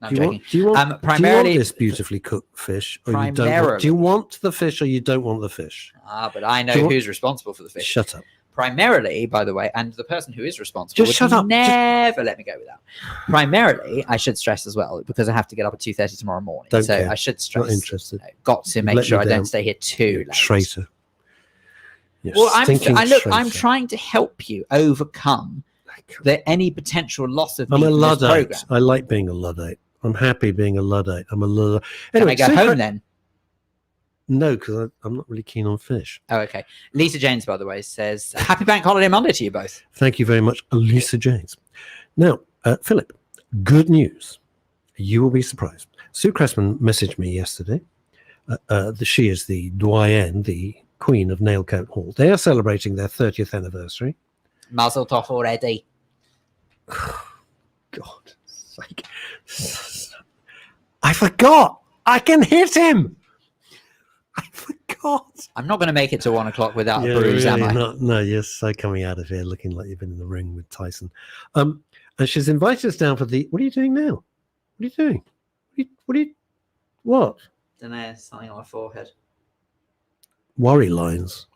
Speaker 2: No, I'm joking.
Speaker 1: Do you want
Speaker 2: primarily
Speaker 1: this beautifully cooked fish, or you don't
Speaker 2: primarily.
Speaker 1: do you want the fish, or you don't want the fish?
Speaker 2: But I know who's responsible for the fish.
Speaker 1: Shut up.
Speaker 2: Primarily, by the way, and the person who is responsible
Speaker 1: Just shut up.
Speaker 2: Never let me go without. Primarily, I should stress as well, because I have to get up at 2:30 tomorrow morning.
Speaker 1: Don't
Speaker 2: so
Speaker 1: care.
Speaker 2: I should stress.
Speaker 1: Not interested.
Speaker 2: Got to make sure I don't stay here too late.
Speaker 1: Traitor.
Speaker 2: Well, I'm trying to help you overcome any potential loss of.
Speaker 1: I'm a
Speaker 2: Luddite.
Speaker 1: Luddite. I like being a Luddite. I'm happy being a Luddite. I'm a Luddite.
Speaker 2: Anyway, can I go home then?
Speaker 1: No, because I'm not really keen on fish.
Speaker 2: Oh, okay. Lisa James, by the way, says, happy Bank Holiday Monday to you both.
Speaker 1: Thank you very much, Lisa James. Now, Philip, good news. You will be surprised. Sue Cressman messaged me yesterday. She is the doyenne, the queen of Nailcoat Hall. They are celebrating their 30th anniversary.
Speaker 2: Mazel tov already.
Speaker 1: God sake. I forgot. I can hit him. I forgot.
Speaker 2: I'm not going to make it to 1 o'clock without a bruise,
Speaker 1: really
Speaker 2: am I?
Speaker 1: Not, no, you're so coming out of here looking like you've been in the ring with Tyson. And she's invited us down for the. What are you doing now? What are you doing? What?
Speaker 2: Don't know, something on my forehead.
Speaker 1: Worry lines.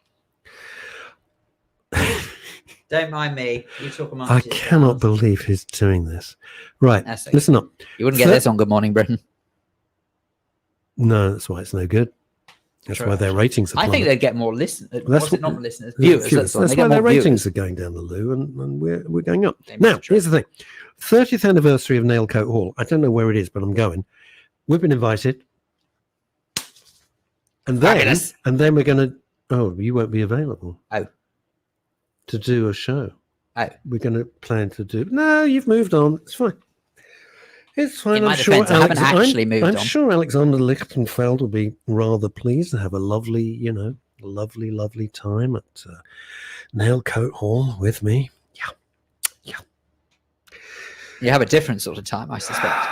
Speaker 2: Don't mind me. You talk amongst
Speaker 1: I
Speaker 2: yourselves.
Speaker 1: cannot believe he's doing this. Right,
Speaker 2: Okay.
Speaker 1: listen up.
Speaker 2: You wouldn't get this on Good Morning Britain.
Speaker 1: No, that's why it's no good. That's
Speaker 2: True.
Speaker 1: why their ratings are
Speaker 2: I think
Speaker 1: plummeting.
Speaker 2: they'd get more listeners. Not listeners,
Speaker 1: viewers.
Speaker 2: viewers.
Speaker 1: That's why their ratings are going down the loo, and we're going up. Now, here's the thing. 30th anniversary of Nailcoat Hall. I don't know where it is, but I'm going. We've been invited. And then we're going to... Oh, you won't be available.
Speaker 2: Oh.
Speaker 1: To do a show.
Speaker 2: Oh.
Speaker 1: We're going to plan to do... No, you've moved on. It's fine. It's fine.
Speaker 2: In my defense, I haven't actually moved on.
Speaker 1: I'm sure Alexander Lichtenfeld will be rather pleased to have a lovely, lovely time at Nailcoat Hall with me. Yeah.
Speaker 2: You have a different sort of time, I suspect.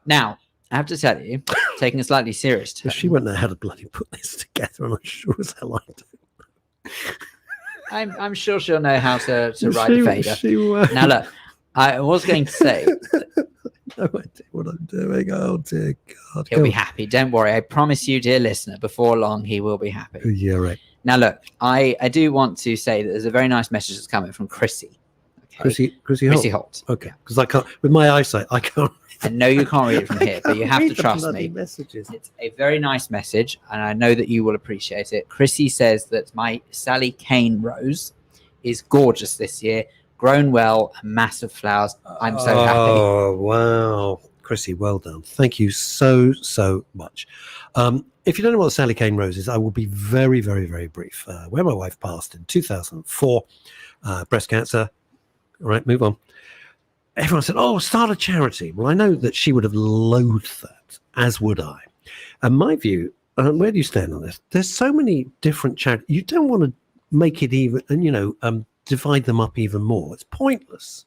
Speaker 2: Now, I have to tell you, taking a slightly serious turn.
Speaker 1: She won't know how to bloody put this together, and I'm sure as hell I do.
Speaker 2: I'm sure she'll know how to ride a fader. Now, look, I was going to say...
Speaker 1: No idea what I'm doing. Oh, dear God.
Speaker 2: He'll be happy. Don't worry. I promise you, dear listener, before long, he will be happy.
Speaker 1: Yeah, right.
Speaker 2: Now, look, I do want to say that there's a very nice message that's coming from Chrissy. Okay?
Speaker 1: Chrissy Holt. Okay. Because I can't, with my eyesight, I can't.
Speaker 2: I know you can't read it from here, but you have to trust me.
Speaker 1: Messages.
Speaker 2: It's a very nice message, and I know that you will appreciate it. Chrissy says that my Sally Kane rose is gorgeous this year. Grown well, massive flowers. I'm so happy.
Speaker 1: Oh, wow. Chrissy, well done. Thank you so much. If you don't know what Sally Kane Rose is, I will be very, very, very brief. When my wife passed in 2004, breast cancer. All right, move on. Everyone said, oh, start a charity. Well, I know that she would have loathed that, as would I. And my view, where do you stand on this? There's so many different charities. You don't want to make it even, and divide them up even more. It's pointless.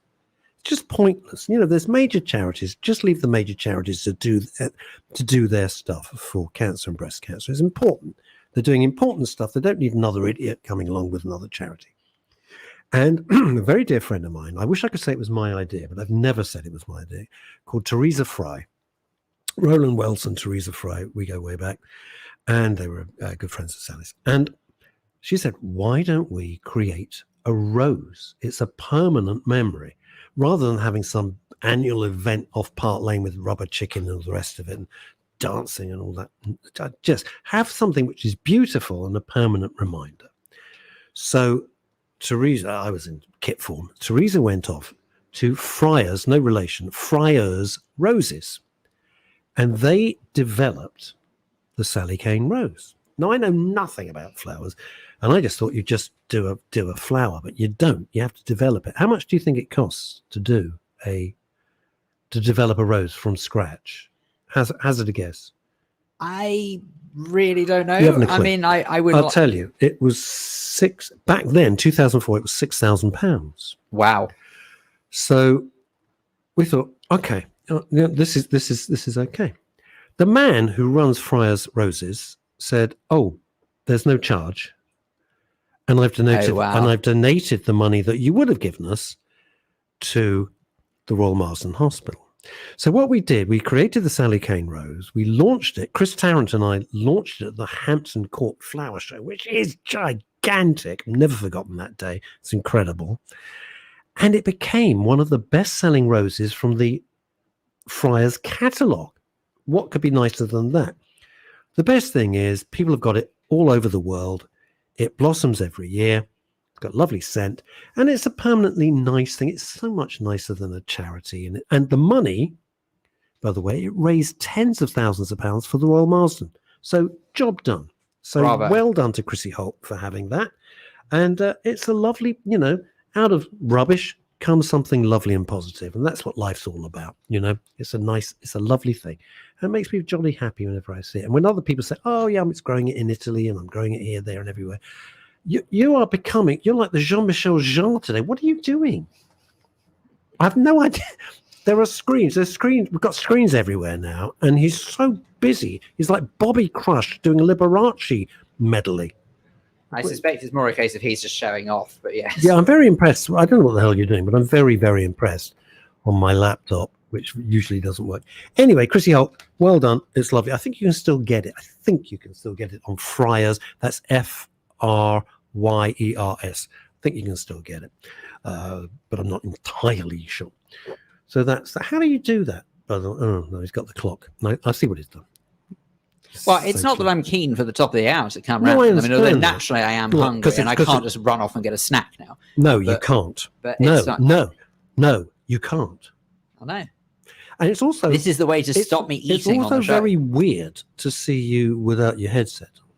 Speaker 1: just pointless. There's major charities. Just leave the major charities to do their stuff for cancer and breast cancer. It's important. They're doing important stuff. They don't need another idiot coming along with another charity. And a very dear friend of mine, I wish I could say it was my idea, but I've never said it was my idea, called Teresa Fry. Roland Wells and Teresa Fry, we go way back, and they were good friends of Sally's. And she said, why don't we create a rose? It's a permanent memory, rather than having some annual event off Park Lane with rubber chicken and all the rest of it, and dancing and all that. Just have something which is beautiful and a permanent reminder. So Teresa, I was in kit form. Teresa went off to Friars, no relation, Friars Roses. And they developed the Sally Kane rose. Now, I know nothing about flowers, and I just thought you'd just do a flower, but you don't. You have to develop it. How much do you think it costs to develop a rose from scratch? Hazard a guess.
Speaker 2: I really don't know.
Speaker 1: You haven't a clue.
Speaker 2: I mean, I would.
Speaker 1: I'll tell you. It was back then, 2004. It was £6,000.
Speaker 2: Wow.
Speaker 1: So we thought, okay, this is okay. The man who runs Friars Roses said, "Oh, there's no charge, and I've donated the money that you would have given us to the Royal Marsden Hospital." So what we did, we created the Sally Kane Rose. We launched it. Chris Tarrant and I launched it at the Hampton Court Flower Show, which is gigantic. I've never forgotten that day. It's incredible. And it became one of the best-selling roses from the Friars catalogue. What could be nicer than that? The best thing is people have got it all over the world. It blossoms every year. It's got lovely scent. And it's a permanently nice thing. It's so much nicer than a charity. And the money, by the way, it raised tens of thousands of pounds for the Royal Marsden. So job done. So
Speaker 2: Bravo.
Speaker 1: Well done to Chrissy Holt for having that. And it's a lovely, out of rubbish comes something lovely and positive. And that's what life's all about. It's a lovely thing. And it makes me jolly happy whenever I see it. And when other people say, oh yeah, I'm growing it in Italy and I'm growing it here, there and everywhere. You're like the Jean-Michel Jean today. What are you doing? I have no idea. There are screens. We've got screens everywhere now. And he's so busy. He's like Bobby Crush doing a Liberace medley.
Speaker 2: I suspect it's more a case of he's just showing off, but yes.
Speaker 1: Yeah, I'm very impressed. I don't know what the hell you're doing, but I'm very, very impressed on my laptop, which usually doesn't work. Anyway, Chrissy Holt, well done. It's lovely. I think you can still get it. On Friars. That's F-R-Y-E-R-S. I think you can still get it, but I'm not entirely sure. So that's that. How do you do that? Oh, no, he's got the clock. No, I see what he's done.
Speaker 2: Well, it's not that I'm keen for the top of the hour to come
Speaker 1: No,
Speaker 2: around.
Speaker 1: I
Speaker 2: although naturally I am hungry and I can't just run off and get a snack now.
Speaker 1: No, you can't.
Speaker 2: But
Speaker 1: No, you can't.
Speaker 2: I know.
Speaker 1: And it's also...
Speaker 2: This is the way to stop me eating on the show.
Speaker 1: It's also very weird to see you without your headset on.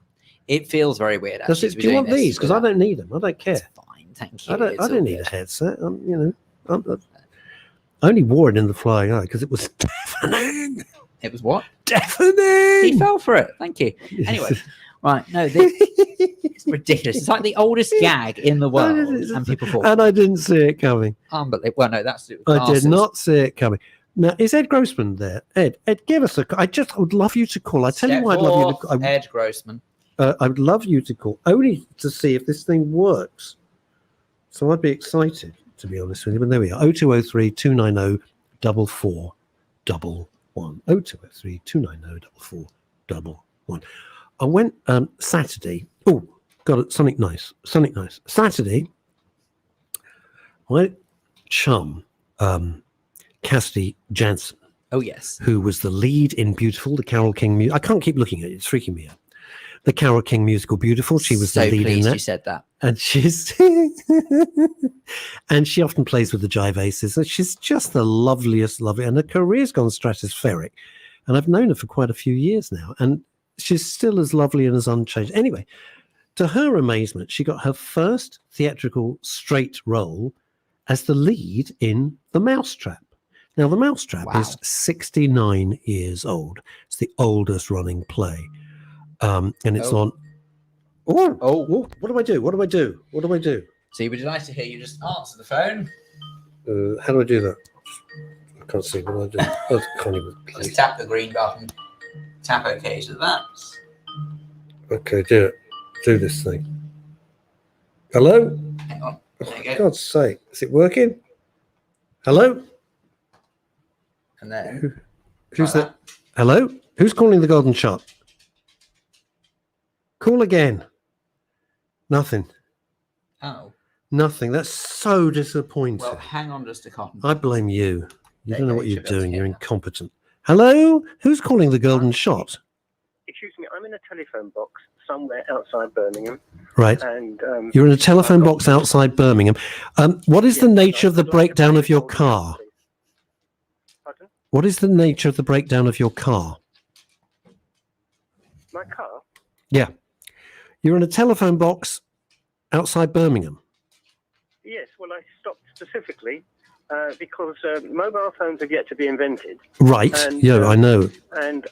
Speaker 2: It feels very weird, actually.
Speaker 1: Do you want these? Because I don't need them. I don't care.
Speaker 2: It's fine, thank you.
Speaker 1: I don't need a headset. I only wore it in the flying eye because it was deafening.
Speaker 2: It was what?
Speaker 1: Deafening!
Speaker 2: He fell for it. Thank you. Anyway, right. No, it's ridiculous. It's like the oldest gag in the world. And people fall.
Speaker 1: And I didn't see it coming.
Speaker 2: Unbelievable. Well, no, that's it.
Speaker 1: I did not see it coming. Now, is Ed Grossman there? Ed, give us a call. I would love you to call. I tell you why I'd love you to call.
Speaker 2: Ed Grossman.
Speaker 1: I would love you to call, only to see if this thing works. So I'd be excited, to be honest with you. But there we are. 0203 290 4411. 0203 290 4411. I went Saturday. Oh, got it. Something nice. Saturday, my chum, Cassidy Jansen.
Speaker 2: Oh, yes.
Speaker 1: Who was the lead in Beautiful, the Carole King musical. I can't keep looking at it. It's freaking me out. The Carole King musical, Beautiful. She was the lead in that.
Speaker 2: You said that.
Speaker 1: And and she often plays with the Jive Aces. And she's just the lovely. And her career's gone stratospheric. And I've known her for quite a few years now. And she's still as lovely and as unchanged. Anyway, to her amazement, she got her first theatrical straight role as the lead in The Mousetrap. Now, The Mousetrap is 69 years old. It's the oldest running play. And it's on. Oh, what do I do?
Speaker 2: So you would like to hear you just answer the phone.
Speaker 1: How do I do that? I can't see. What do I do? Oh, I can't even play.
Speaker 2: Just tap the green button. Tap OK to that.
Speaker 1: Okay, do it. Do this thing. Hello?
Speaker 2: Hang on.
Speaker 1: Oh,
Speaker 2: There you
Speaker 1: for
Speaker 2: go.
Speaker 1: God's sake. Is it working? Hello?
Speaker 2: And then
Speaker 1: Who's
Speaker 2: try
Speaker 1: that? Hello? Who's calling the golden shot? Call again. Nothing.
Speaker 2: Oh,
Speaker 1: Nothing. That's so disappointing.
Speaker 2: well, hang on just a second.
Speaker 1: I blame you. You
Speaker 2: There
Speaker 1: don't know
Speaker 2: you
Speaker 1: what
Speaker 2: go, you
Speaker 1: you're
Speaker 2: should be able to
Speaker 1: doing. You're
Speaker 2: hear now.
Speaker 1: incompetent. Hello? Who's calling the golden shot?
Speaker 3: Excuse me, I'm in a telephone box somewhere outside Birmingham,
Speaker 1: Right.
Speaker 3: and
Speaker 1: You're in a telephone box outside Birmingham. What is the nature of the breakdown of your car?
Speaker 3: Pardon?
Speaker 1: What is the nature of the breakdown of your car?
Speaker 3: My car?
Speaker 1: Yeah. You're in a telephone box outside Birmingham.
Speaker 3: Yes, well, I stopped specifically because mobile phones have yet to be invented,
Speaker 1: Right.
Speaker 3: And,
Speaker 1: Yeah, I know.
Speaker 3: and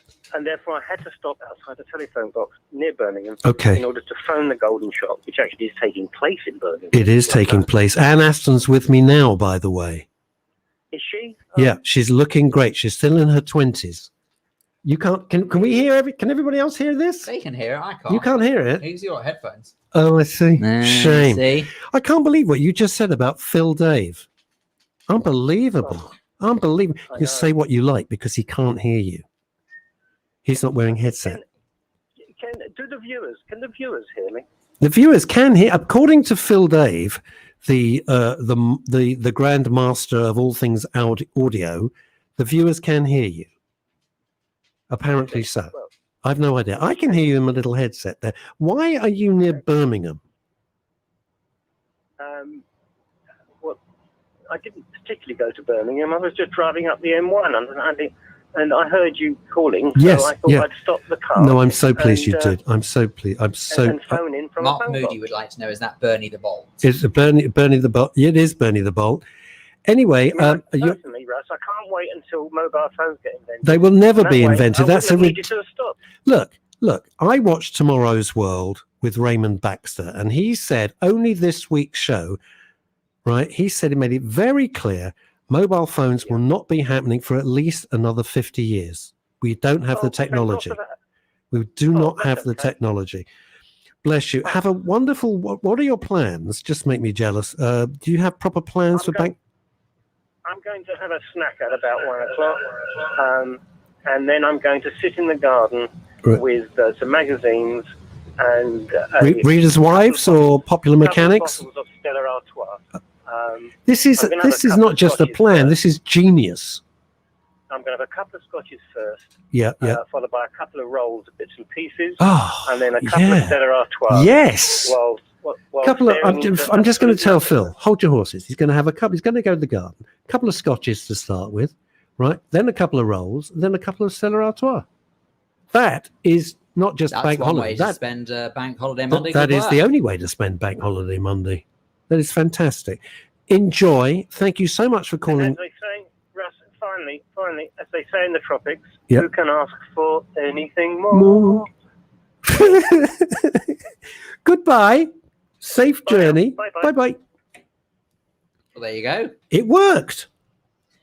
Speaker 3: therefore I had to stop outside a telephone box near Birmingham
Speaker 1: Okay.
Speaker 3: in order to phone the golden shot, which actually is taking place in Birmingham.
Speaker 1: It is taking place. Anne Aston's with me now, by the way.
Speaker 3: Is she?
Speaker 1: Yeah, she's looking great. She's still in her 20s. You can't. Can we hear Can everybody else hear this?
Speaker 2: They can hear it. I can't.
Speaker 1: You can't hear it.
Speaker 2: Use your headphones.
Speaker 1: Oh, I see. Shame.
Speaker 2: See?
Speaker 1: I can't believe what you just said about Phil Dave. Unbelievable. Unbelievable. You can say what you like because he can't hear you. He's not wearing headset.
Speaker 3: Can the viewers hear me?
Speaker 1: The viewers can hear. According to Phil Dave, the grand master of all things audio, the viewers can hear you. Apparently so.
Speaker 3: Well,
Speaker 1: I've no idea. I can hear you in my little headset there. Why are you near Birmingham?
Speaker 3: well, I didn't particularly go to Birmingham. I was just driving up the M1 and I heard you calling.
Speaker 1: Yes,
Speaker 3: So I thought
Speaker 1: yeah.
Speaker 3: I'd stop the car.
Speaker 1: No, I'm so pleased you
Speaker 3: and,
Speaker 1: did. I'm so pleased. I'm so.
Speaker 3: and phone in from
Speaker 2: Mark
Speaker 3: a phone
Speaker 2: Moody
Speaker 3: box.
Speaker 2: would like to know, is that Bernie the Bolt?
Speaker 1: It's Bernie the Bolt. It is Bernie the Bolt. Anyway,
Speaker 3: Personally, Russ, I can't wait until mobile phones get invented.
Speaker 1: they will never be
Speaker 3: That way,
Speaker 1: invented.
Speaker 3: I
Speaker 1: That's
Speaker 3: wouldn't
Speaker 1: a
Speaker 3: have needed to have stopped.
Speaker 1: Look. I watched Tomorrow's World with Raymond Baxter, and he said only this week's show, right? He said he made it very clear mobile phones will not be happening for at least another 50 years. We don't have the
Speaker 3: thank God
Speaker 1: technology.
Speaker 3: for that.
Speaker 1: We do not
Speaker 3: that's
Speaker 1: have the
Speaker 3: okay.
Speaker 1: technology. Bless you. Have a wonderful. What are your plans? Just make me jealous. Do you have proper plans for bank?
Speaker 3: I'm going to have a snack at about 1 o'clock, and then I'm going to sit in the garden
Speaker 1: Right.
Speaker 3: with some magazines and
Speaker 1: Readers' Wives or Popular Mechanics?
Speaker 3: bottles of Stella Artois.
Speaker 1: This is
Speaker 3: I'm gonna have a couple
Speaker 1: not
Speaker 3: of
Speaker 1: just a
Speaker 3: scotches
Speaker 1: plan.
Speaker 3: first.
Speaker 1: This is genius.
Speaker 3: I'm going to have a couple of scotches first,
Speaker 1: Yeah.
Speaker 3: followed by a couple of rolls of bits and pieces,
Speaker 1: Oh,
Speaker 3: and then a couple of Stella Artois.
Speaker 1: yes.
Speaker 3: While
Speaker 1: Couple of.
Speaker 3: staring into
Speaker 1: I'm just going to
Speaker 3: absolute
Speaker 1: tell
Speaker 3: nothing.
Speaker 1: Phil. Hold your horses. He's going to have a couple. He's going to go to the garden. A couple of scotches to start with, right? Then a couple of rolls. Then a couple of Stella Artois. That is not just
Speaker 2: That's
Speaker 1: bank
Speaker 2: one
Speaker 1: holiday.
Speaker 2: way to spend Bank Holiday Monday.
Speaker 1: That
Speaker 2: good
Speaker 1: is
Speaker 2: work.
Speaker 1: the only way to spend Bank Holiday Monday. That is fantastic. Enjoy. Thank you so much for
Speaker 3: And
Speaker 1: calling.
Speaker 3: as they say, Russ, finally, as they say in the tropics,
Speaker 1: Yep.
Speaker 3: who can ask for anything more?
Speaker 1: More. Goodbye. Safe
Speaker 3: Bye now.
Speaker 1: journey.
Speaker 3: Bye-bye.
Speaker 1: Bye.
Speaker 2: Well, there you go.
Speaker 1: It worked.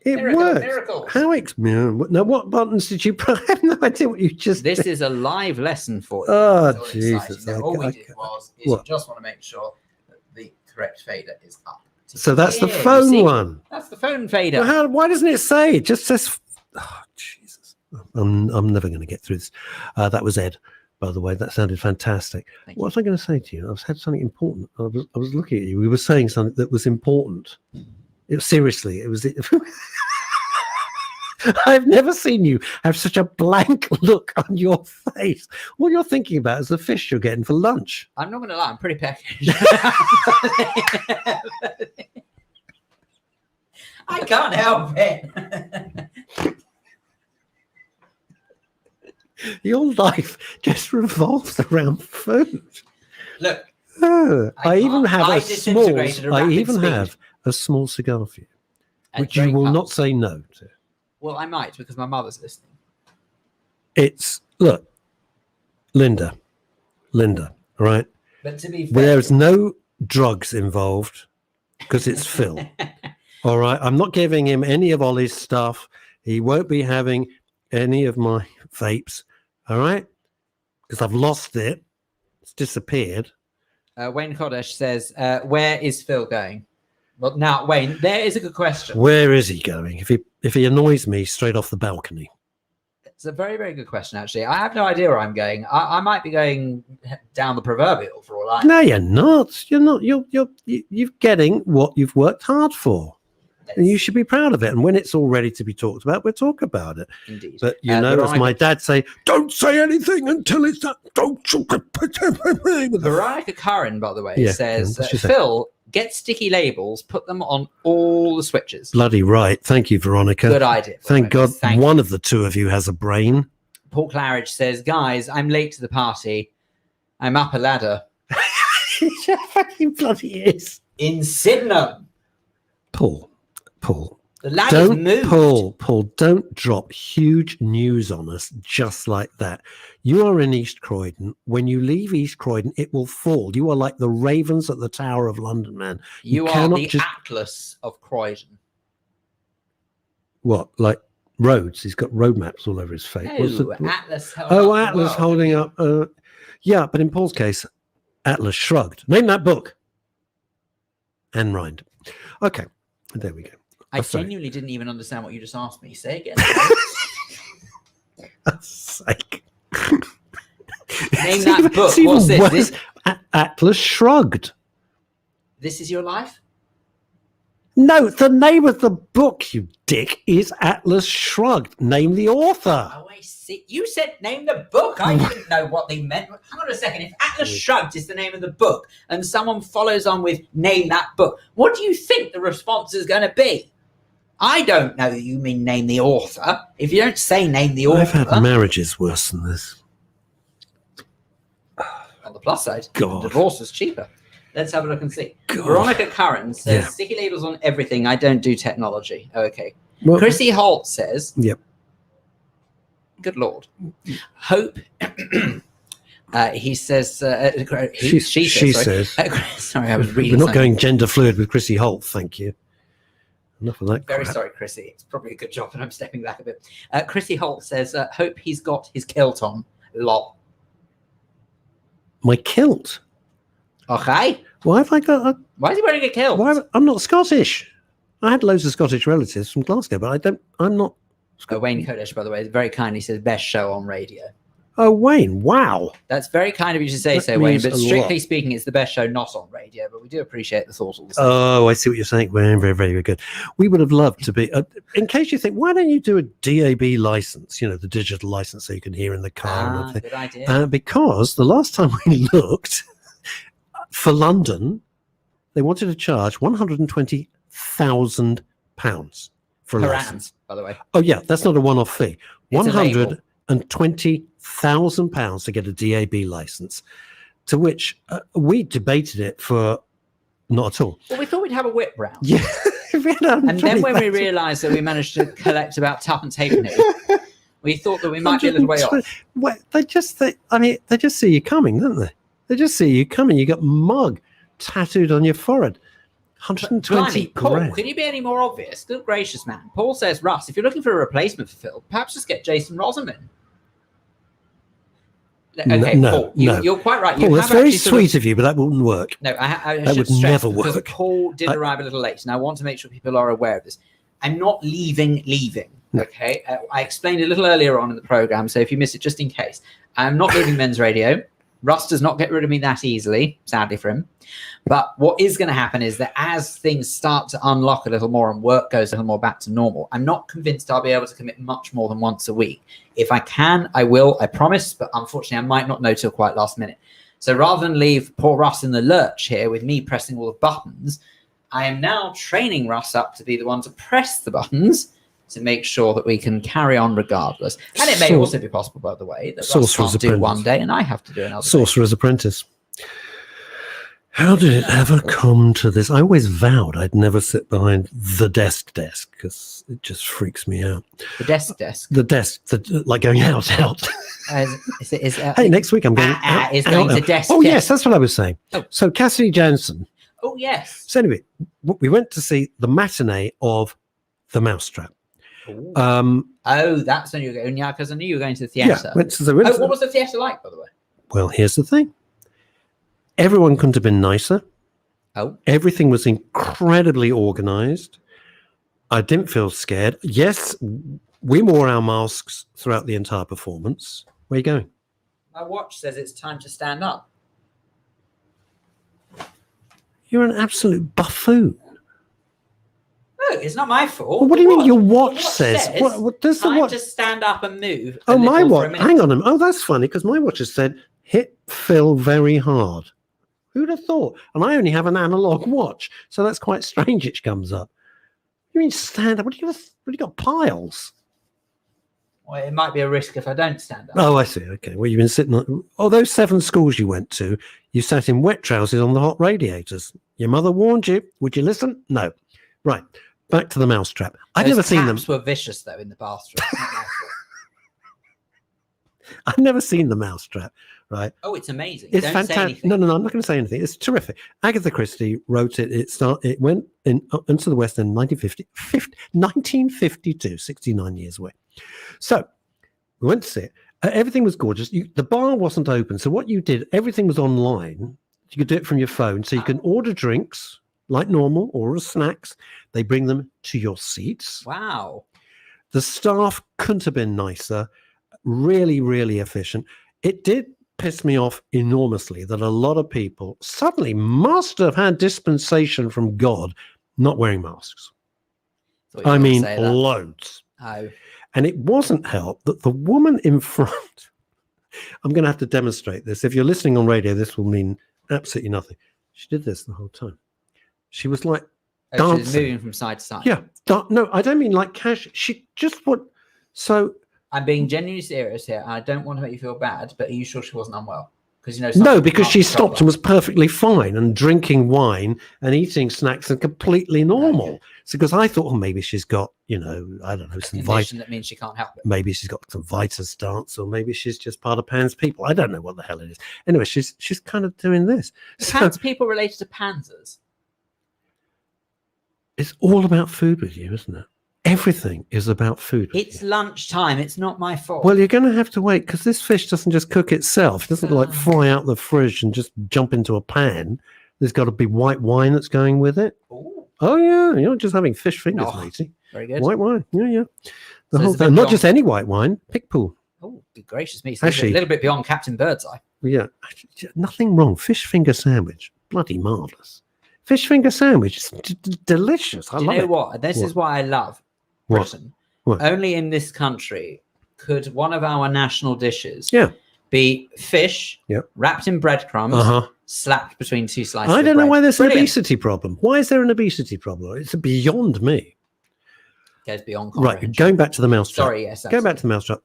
Speaker 1: It
Speaker 2: Miracle of
Speaker 1: worked.
Speaker 2: miracles.
Speaker 1: How now? What buttons did you press? I have no idea what you just
Speaker 2: This
Speaker 1: did.
Speaker 2: is a live lesson for you.
Speaker 1: Oh,
Speaker 2: It's all exciting.
Speaker 1: Jesus.
Speaker 2: Now, all we
Speaker 1: I-
Speaker 2: did was
Speaker 1: what?
Speaker 2: you just want to make sure that the correct fader is up.
Speaker 1: So that's the
Speaker 2: Here, you
Speaker 1: phone
Speaker 2: see?
Speaker 1: one.
Speaker 2: That's the phone fader.
Speaker 1: Well, why doesn't it say? It just says. Oh, Jesus. I'm never going to get through this. That was Ed, by the way. That sounded fantastic.
Speaker 2: Thank
Speaker 1: What was I going to say to you? I had something important. I was looking at you. We were saying something that was important. Seriously, it was. I've never seen you have such a blank look on your face. All you're thinking about is the fish you're getting for lunch.
Speaker 2: I'm not going to lie, I'm pretty peckish. I can't help it.
Speaker 1: Your life just revolves around food.
Speaker 2: Look,
Speaker 1: I even
Speaker 2: can't-
Speaker 1: have
Speaker 2: I
Speaker 1: a small.
Speaker 2: disintegrated at
Speaker 1: I
Speaker 2: rapid
Speaker 1: even
Speaker 2: speed.
Speaker 1: have a small cigar for you,
Speaker 2: and
Speaker 1: which you
Speaker 2: great
Speaker 1: will
Speaker 2: puns.
Speaker 1: not say no to.
Speaker 2: Well, I might because my mother's listening.
Speaker 1: It's look, Linda, all right.
Speaker 2: But to be
Speaker 1: Well,
Speaker 2: fair,
Speaker 1: there's no drugs involved because it's Phil. All right. I'm not giving him any of Ollie's stuff. He won't be having any of my vapes. All right. Because I've lost it. It's disappeared.
Speaker 2: Wayne Kodesh says, where is Phil going? Well, now, Wayne, there is a good question.
Speaker 1: Where is he going? If he annoys me straight off the balcony.
Speaker 2: It's a very, very good question, actually. I have no idea where I'm going. I might be going down the proverbial for all I know.
Speaker 1: No, you're not. You're not. You're getting what you've worked hard for. And you should be proud of it. And when it's all ready to be talked about, we'll talk about it.
Speaker 2: Indeed.
Speaker 1: But as my dad say, don't say anything until it's that. Don't.
Speaker 2: Veronica Curran, by the way, says,
Speaker 1: what's she say?
Speaker 2: Phil, get sticky labels, put them on all the switches.
Speaker 1: Bloody right. Thank you, Veronica.
Speaker 2: Good idea.
Speaker 1: Thank God
Speaker 2: Thank
Speaker 1: one
Speaker 2: you.
Speaker 1: of the two of you has a brain.
Speaker 2: Paul Claridge says, guys, I'm late to the party. I'm up a ladder.
Speaker 1: Yeah, fucking bloody is.
Speaker 2: In Sydenham.
Speaker 1: Paul.
Speaker 2: The ladder's
Speaker 1: Don't,
Speaker 2: moved.
Speaker 1: Paul, don't drop huge news on us just like that. You are in East Croydon. When you leave East Croydon, it will fall. You are like the ravens at the Tower of London, man.
Speaker 2: You are
Speaker 1: cannot
Speaker 2: the Atlas of Croydon.
Speaker 1: What, like roads? He's got road maps all over his face.
Speaker 2: No, Atlas.
Speaker 1: Atlas holding up. Yeah, but in Paul's case, Atlas shrugged. Name that book. And rhymed. Okay, there we go.
Speaker 2: I
Speaker 1: sorry.
Speaker 2: genuinely didn't even understand what you just asked me. Say again.
Speaker 1: Sake.
Speaker 2: Name that book.
Speaker 1: It's even
Speaker 2: What's this?
Speaker 1: worse.
Speaker 2: This?
Speaker 1: Atlas shrugged.
Speaker 2: This is your life?
Speaker 1: No, the name of the book, you dick, is Atlas Shrugged. Name the author.
Speaker 2: Oh, I see. You said name the book. I didn't know what they meant. Hang on a second. If Atlas Shrugged is the name of the book and someone follows on with name that book, what do you think the response is going to be? I don't know you mean name the author. If you don't say name the author.
Speaker 1: I've had marriages worse than this.
Speaker 2: On the plus side,
Speaker 1: God.
Speaker 2: divorce is cheaper. Let's have a look and see.
Speaker 1: God.
Speaker 2: Veronica Curran says,
Speaker 1: Yeah.
Speaker 2: sticky labels on everything. I don't do technology. Okay.
Speaker 1: Well,
Speaker 2: Chrissy Holt says,
Speaker 1: Yep.
Speaker 2: good Lord. Hope. He says,
Speaker 1: She says.
Speaker 2: Sorry, I was reading
Speaker 1: We're not
Speaker 2: something.
Speaker 1: going gender fluid with Chrissy Holt, thank you. Enough of that.
Speaker 2: Very
Speaker 1: crap.
Speaker 2: sorry, Chrissy. It's probably a good job that I'm stepping back a bit. Chrissy Holt says, hope he's got his kilt on. Lol.
Speaker 1: My kilt.
Speaker 2: Okay.
Speaker 1: Why have I got a...
Speaker 2: Why is he wearing a kilt?
Speaker 1: I'm not Scottish. I had loads of Scottish relatives from Glasgow, but I'm not...
Speaker 2: Wayne Kodesh, by the way, very kindly says, best show on radio.
Speaker 1: Oh, Wayne, wow.
Speaker 2: That's very kind of you to say
Speaker 1: That
Speaker 2: so, Wayne,
Speaker 1: means
Speaker 2: but
Speaker 1: a
Speaker 2: strictly
Speaker 1: lot.
Speaker 2: speaking, it's the best show not on radio, but we do appreciate the thought all the same.
Speaker 1: Oh, I see what you're saying. Very, very, very good. We would have loved to be... in case you think, why don't you do a DAB license, the digital license so you can hear in the car and everything?
Speaker 2: Good idea.
Speaker 1: Because the last time we looked, for London, they wanted to charge £120,000 for a
Speaker 2: Per
Speaker 1: license.
Speaker 2: annum, by the way.
Speaker 1: Oh, yeah, that's not a one-off fee.
Speaker 2: It's a label.
Speaker 1: £120,000 to get a DAB license, to which we debated it for not at all.
Speaker 2: Well, we thought we'd have a whip round.
Speaker 1: Yeah.
Speaker 2: And then when we realised that we managed to collect about tuppence halfpenny, we thought that we might be a little way off.
Speaker 1: Well, they just see you coming, don't they? They just see you coming. You got mug tattooed on your forehead. 120
Speaker 2: Blimey, Paul,
Speaker 1: grand.
Speaker 2: can you be any more obvious? Good gracious, man. Paul says, Russ, if you're looking for a replacement for Phil, perhaps just get Jason Rosamond. Okay,
Speaker 1: No,
Speaker 2: Paul,
Speaker 1: no.
Speaker 2: you're quite right.
Speaker 1: Paul,
Speaker 2: You
Speaker 1: that's
Speaker 2: have
Speaker 1: very
Speaker 2: actually sort of-
Speaker 1: sweet of you, but that wouldn't work.
Speaker 2: No, I
Speaker 1: That
Speaker 2: should
Speaker 1: would
Speaker 2: stress
Speaker 1: never
Speaker 2: because
Speaker 1: work.
Speaker 2: Paul did arrive a little late, and I want to make sure people are aware of this. I'm not leaving. Okay, I explained a little earlier on in the program, so if you miss it, just in case, I'm not leaving Men's Radio. Russ does not get rid of me that easily, sadly for him. But what is going to happen is that as things start to unlock a little more and work goes a little more back to normal, I'm not convinced I'll be able to commit much more than once a week. If I can, I will, I promise, but unfortunately I might not know till quite last minute. So rather than leave poor Russ in the lurch here with me pressing all the buttons, I am now training Russ up to be the one to press the buttons to make sure that we can carry on regardless. And it may also be possible, by the way, that Russ
Speaker 1: Sorcerer's
Speaker 2: can't do
Speaker 1: Apprentice.
Speaker 2: one day and I have to do another day.
Speaker 1: Sorcerer's Apprentice. How did it ever come to this? I always vowed I'd never sit behind the desk because it just freaks me out.
Speaker 2: The desk.
Speaker 1: The desk, like going out.
Speaker 2: Is
Speaker 1: Hey, next week I'm going
Speaker 2: is going to desk.
Speaker 1: Oh, yes, that's what I was saying.
Speaker 2: Oh.
Speaker 1: So Cassidy Johnson
Speaker 2: Oh, yes.
Speaker 1: So anyway, we went to see the matinee of The Mousetrap.
Speaker 2: Ooh.
Speaker 1: Um,
Speaker 2: That's when you were going. Yeah, because I knew you were going to the
Speaker 1: yeah,
Speaker 2: theatre.
Speaker 1: what
Speaker 2: was the theatre like, by the way?
Speaker 1: Well, here's the thing. Everyone couldn't have been nicer.
Speaker 2: Oh.
Speaker 1: Everything was incredibly organised. I didn't feel scared. Yes, we wore our masks throughout the entire performance. Where are you going?
Speaker 2: My watch says it's time to stand up.
Speaker 1: You're an absolute buffoon.
Speaker 2: No, it's not my fault.
Speaker 1: Well, what do you mean your watch says? What does the
Speaker 2: time
Speaker 1: watch?
Speaker 2: to stand up and move.
Speaker 1: Oh, my watch.
Speaker 2: watch.
Speaker 1: Hang on a minute. Oh, that's funny because my watch has said hit Phil very hard. Who'd have thought? And I only have an analog watch, so that's quite strange. It comes up. You mean stand up? What do you got piles?
Speaker 2: Well, it might be a risk if I don't stand up.
Speaker 1: Oh, I see. Okay. Well, you've been sitting on. Oh, those 7 schools you went to, you sat in wet trousers on the hot radiators. Your mother warned you. Would you listen? No. Right. Back to The Mousetrap. I've never seen them.
Speaker 2: Taps were vicious though in the bathroom. It's not my fault.
Speaker 1: I've never seen The Mousetrap. Right.
Speaker 2: Oh, it's amazing.
Speaker 1: It's
Speaker 2: Don't say
Speaker 1: fantastic.
Speaker 2: anything.
Speaker 1: No, I'm not going to say anything. It's terrific. Agatha Christie wrote it. It went into the West End in 1952, 69 years away. So we went to see it. Everything was gorgeous. The bar wasn't open. So what you did, everything was online. You could do it from your phone. So you can order drinks like normal or snacks. They bring them to your seats.
Speaker 2: Wow.
Speaker 1: The staff couldn't have been nicer. Really, really efficient. It did piss me off enormously that a lot of people suddenly must have had dispensation from God not wearing masks. I mean, loads.
Speaker 2: Oh.
Speaker 1: And it wasn't helped that the woman in front, I'm going to have to demonstrate this. If you're listening on radio, this will mean absolutely nothing. She did this the whole time. She was like dancing. She was
Speaker 2: moving from side to side.
Speaker 1: Yeah. No, I don't mean like cash. She just would. So
Speaker 2: I'm being genuinely serious here. I don't want to make you feel bad, but are you sure she wasn't unwell? Because
Speaker 1: no, because she stopped and was perfectly fine and drinking wine and eating snacks and completely normal. Okay. So because I thought, maybe she's got, I don't know, some
Speaker 2: condition that means she can't help it.
Speaker 1: Maybe she's got some vitus stance, or maybe she's just part of Pan's people. I don't know what the hell it is. Anyway, she's kind of doing this.
Speaker 2: Pan's people related to panzers.
Speaker 1: It's all about food with you, isn't it? Everything is about food.
Speaker 2: It's lunchtime. It's not my fault.
Speaker 1: Well, you're going to have to wait because this fish doesn't just cook itself. It doesn't like fly out the fridge and just jump into a pan. There's got to be white wine that's going with it.
Speaker 2: Ooh.
Speaker 1: Oh, yeah. You're not just having fish fingers, matey.
Speaker 2: Very good.
Speaker 1: White wine. Yeah. The whole thing. Not just any white wine. Pickpool.
Speaker 2: Oh, good gracious me. So
Speaker 1: actually,
Speaker 2: a little bit beyond Captain Birdseye.
Speaker 1: Yeah. Nothing wrong. Fish finger sandwich. Bloody marvellous. Fish finger sandwich. It's delicious. I love it.
Speaker 2: You know what? This is what I love. Britain.
Speaker 1: What?
Speaker 2: Only in this country could one of our national dishes be fish wrapped in breadcrumbs, slapped between 2 slices.
Speaker 1: I don't know why there's
Speaker 2: an
Speaker 1: obesity problem. Why is there an obesity problem? It's beyond me.
Speaker 2: Goes beyond
Speaker 1: right. Going back to The Mousetrap.
Speaker 2: Sorry, yes.
Speaker 1: Going back to The Mousetrap.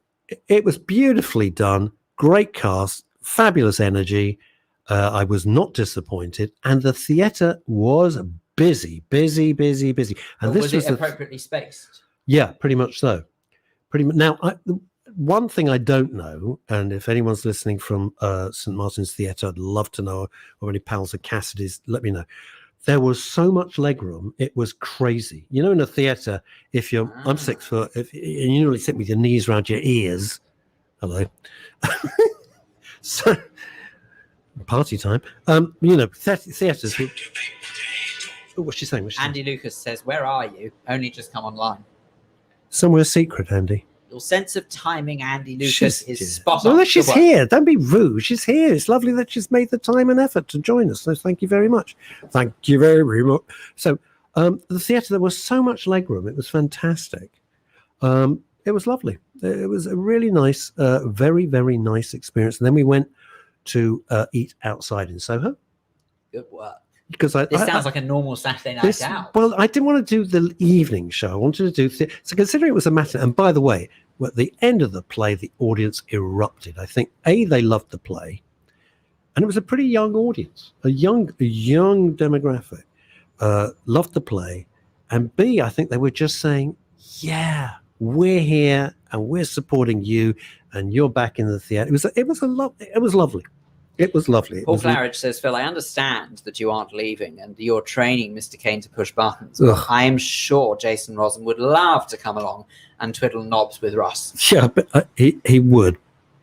Speaker 1: It was beautifully done. Great cast. Fabulous energy. I was not disappointed, and the theatre was busy. And
Speaker 2: but
Speaker 1: this
Speaker 2: was it appropriately spaced?
Speaker 1: Yeah, pretty much so. Pretty much. Now, one thing I don't know, and if anyone's listening from St. Martin's Theatre, I'd love to know, or any pals of Cassidy's, let me know. There was so much legroom, it was crazy. In a theatre, if you're, I'm 6 foot, and you normally sit with your knees around your ears. Hello. So, party time. Theatres. What's she saying?
Speaker 2: Andy Lucas says, "Where are you? Only just come online."
Speaker 1: Somewhere secret, Andy.
Speaker 2: Your sense of timing, Andy Lucas, is spot on.
Speaker 1: Well, she's here. Don't be rude. She's here. It's lovely that she's made the time and effort to join us. So thank you very much. Thank you very much. So the theatre, there was so much legroom. It was fantastic. It was lovely. It was a really nice, very, very nice experience. And then we went to eat outside in Soho.
Speaker 2: Good work.
Speaker 1: Because
Speaker 2: this sounds like a normal Saturday night out.
Speaker 1: Well, I didn't want to do the evening show. I wanted to do so. Considering it was a matinee, and by the way, at the end of the play, the audience erupted. I think they loved the play, and it was a pretty young audience, a young demographic, loved the play, and B, I think they were just saying, "Yeah, we're here and we're supporting you, and you're back in the theatre." It was lovely. It was lovely. It
Speaker 2: Paul
Speaker 1: was
Speaker 2: Claridge says, Phil, I understand that you aren't leaving and you're training Mr. Kane to push buttons. Well, I am sure Jason Rosen would love to come along and twiddle knobs with Russ.
Speaker 1: Yeah, but he would,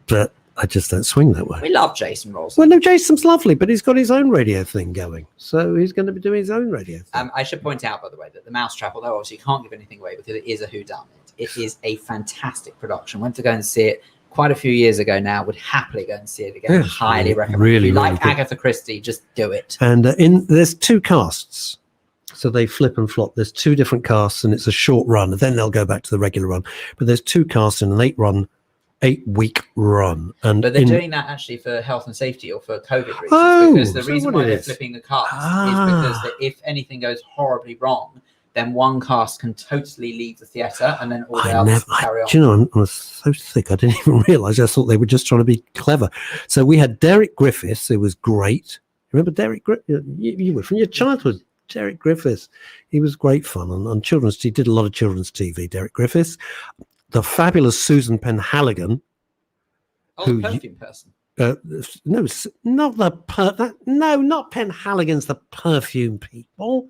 Speaker 1: but I just don't swing that way.
Speaker 2: We love Jason Rosen.
Speaker 1: Well, no, Jason's lovely, but he's got his own radio thing going. So he's going to be doing his own radio thing.
Speaker 2: I should point out, by the way, that The Mousetrap, although obviously you can't give anything away because it is a whodunit, it is a fantastic production. Went to go and see it quite a few years ago now. Would happily go and see it again.
Speaker 1: Yes,
Speaker 2: Highly recommend.
Speaker 1: really,
Speaker 2: if you like
Speaker 1: really good.
Speaker 2: Agatha Christie, just do it.
Speaker 1: And there's 2 casts. So they flip and flop. There's 2 different casts, and it's a short run. Then they'll go back to the regular run. But there's 2 casts in an 8-week run. And
Speaker 2: But they're doing that actually for health and safety or for COVID reasons.
Speaker 1: Oh,
Speaker 2: because the
Speaker 1: so
Speaker 2: reason
Speaker 1: what
Speaker 2: why
Speaker 1: it
Speaker 2: they're
Speaker 1: is.
Speaker 2: flipping the cast is because if anything goes horribly wrong, then one cast can totally leave the theatre and then all the others can carry on.
Speaker 1: Do you know, I was so thick, I didn't even realise. I thought they were just trying to be clever. So we had Derek Griffiths, who was great. Remember Derek Griffiths? You were from your childhood. Derek Griffiths. He was great fun on children's TV. He did a lot of children's TV, Derek Griffiths. The fabulous Susan Penhaligon.
Speaker 2: Oh, the perfume person.
Speaker 1: No, not Penhaligon's the perfume people.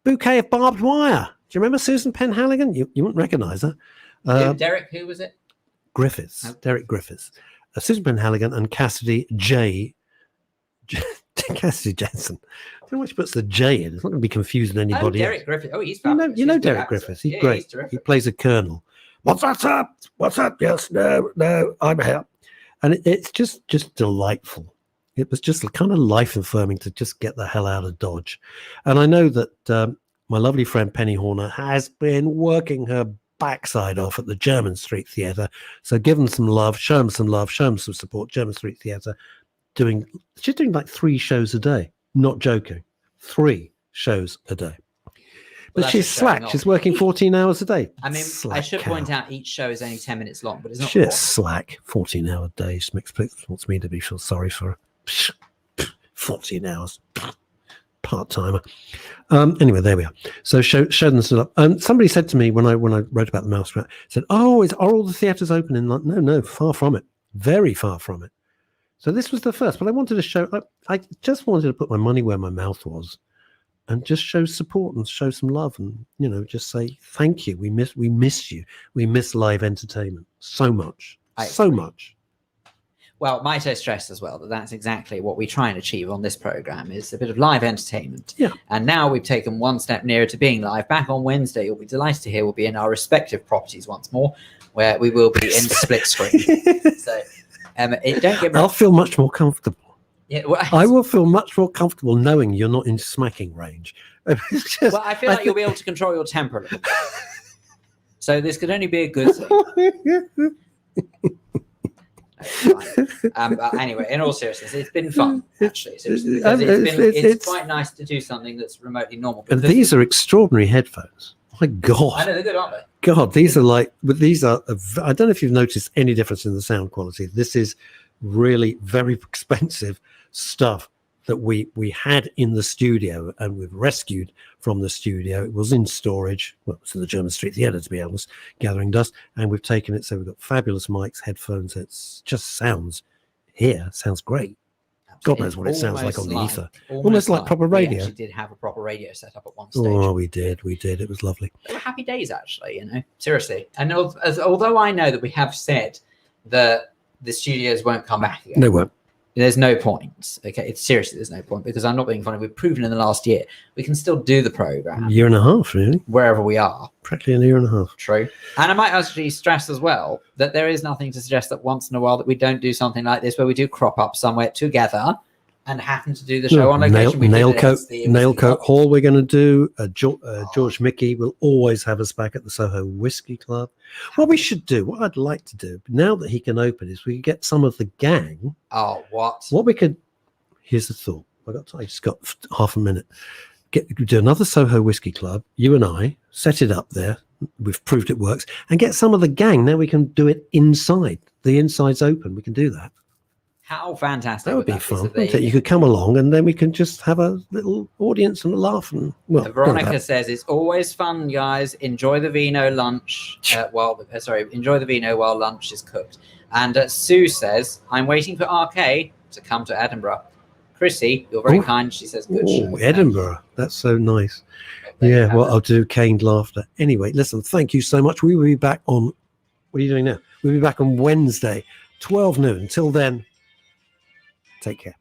Speaker 1: Bouquet of Barbed Wire. Do you remember Susan Penhaligon? You wouldn't recognise her.
Speaker 2: Derek, who was it?
Speaker 1: Griffiths.
Speaker 2: Oh.
Speaker 1: Derek Griffiths. Susan Penhaligon and Cassidy Cassidy Jensen. I don't know why she puts the J in. It's not going to be confusing anybody.
Speaker 2: Derek Griffith. Oh, he's
Speaker 1: You
Speaker 2: fabulous.
Speaker 1: know
Speaker 2: He's a good
Speaker 1: Derek
Speaker 2: actor.
Speaker 1: Griffiths. He's
Speaker 2: Yeah,
Speaker 1: great.
Speaker 2: He's terrific.
Speaker 1: He plays a colonel. What's up? What's up? Yes, no, I'm here. And it's just delightful. It was just kind of life affirming to just get the hell out of Dodge. And I know that my lovely friend Penny Horner has been working her backside off at the German Street Theatre. So give them some love, show them some love, show them some support. German Street Theatre she's doing like 3 shows a day. Not joking. 3 shows a day. But
Speaker 2: Well,
Speaker 1: she's
Speaker 2: that's showing
Speaker 1: slack.
Speaker 2: off.
Speaker 1: She's working 14 hours a day.
Speaker 2: I mean, I
Speaker 1: Slack
Speaker 2: should
Speaker 1: cow.
Speaker 2: point out each show is only 10 minutes long, but it's not.
Speaker 1: She's
Speaker 2: long.
Speaker 1: slack. 14-hour days. Wants me to feel sorry for her. 14 hours. Part-timer. Anyway, there we are. So show them some love. Somebody said to me when I wrote about the Mousetrap, said, "Oh, are all the theatres open in London?" No, far from it. Very far from it. So this was the first, but I wanted to show. I just wanted to put my money where my mouth was, and just show support and show some love, and just say thank you. We miss you. We miss live entertainment so much, so much.
Speaker 2: Well, might I stress as well that that's exactly what we try and achieve on this program is a bit of live entertainment.
Speaker 1: Yeah.
Speaker 2: And now we've taken one step nearer to being live. Back on Wednesday, you'll be delighted to hear we'll be in our respective properties once more, where we will be in split screen. So don't get me
Speaker 1: I'll
Speaker 2: wrong.
Speaker 1: feel much more comfortable.
Speaker 2: Yeah, well,
Speaker 1: I will feel much more comfortable knowing you're not in smacking range. It's just-
Speaker 2: well, I feel like you'll be able to control your temper a little bit. So this could only be a good thing. But anyway, in all seriousness, it's been fun, actually. Seriously, because it's quite nice to do something that's remotely normal.
Speaker 1: And these are extraordinary headphones. My
Speaker 2: I
Speaker 1: God.
Speaker 2: know they're good, aren't they?
Speaker 1: God, these are like, but these are, I don't know if you've noticed any difference in the sound quality. This is really very expensive stuff that we had in the studio and we've rescued from the studio. It was in storage. Well, it was in the German Street Theatre, to be honest, gathering dust. And we've taken it. So we've got fabulous mics, headphones. It's just sounds great. God knows what it sounds like on the ether. Almost like proper radio.
Speaker 2: We actually did have a proper radio set up at one stage.
Speaker 1: Oh, we did. It was lovely.
Speaker 2: They were happy days, actually, seriously. And although I know that we have said that the studios won't come back again.
Speaker 1: They won't.
Speaker 2: There's no point. Okay, it's seriously, there's no point because I'm not being funny. We've proven in the last year we can still do the program
Speaker 1: Year and a half, really.
Speaker 2: wherever we are.
Speaker 1: Practically a year and a half.
Speaker 2: True. And I might actually stress as well that there is nothing to suggest that once in a while that we don't do something like this where we do crop up somewhere together and happen to do the show on location.
Speaker 1: Nailcoat Hall we're going to do. George Mickey will always have us back at the Soho Whiskey Club. What we should do, what I'd like to do, now that he can open, is we could get some of the gang.
Speaker 2: Oh, what?
Speaker 1: What we could, here's the thought. I just got half a minute. Do another Soho Whiskey Club, you and I, set it up there. We've proved it works. And get some of the gang. Now we can do it inside. The inside's open. We can do that.
Speaker 2: How fantastic.
Speaker 1: That would be fun. Wouldn't it? You could come along and then we can just have a little audience and a laugh. And
Speaker 2: Veronica says it's always fun, guys. Enjoy the vino lunch enjoy the vino while lunch is cooked. And Sue says, I'm waiting for RK to come to Edinburgh. Chrissy, you're very
Speaker 1: Oh.
Speaker 2: kind. She says, good.
Speaker 1: Oh, Edinburgh. That's so nice.
Speaker 2: There you
Speaker 1: Yeah,
Speaker 2: have
Speaker 1: well,
Speaker 2: it.
Speaker 1: I'll do caned laughter. Anyway, listen, thank you so much. We will be back on, what are you doing now? We'll be back on Wednesday, 12 noon. Until then, take care.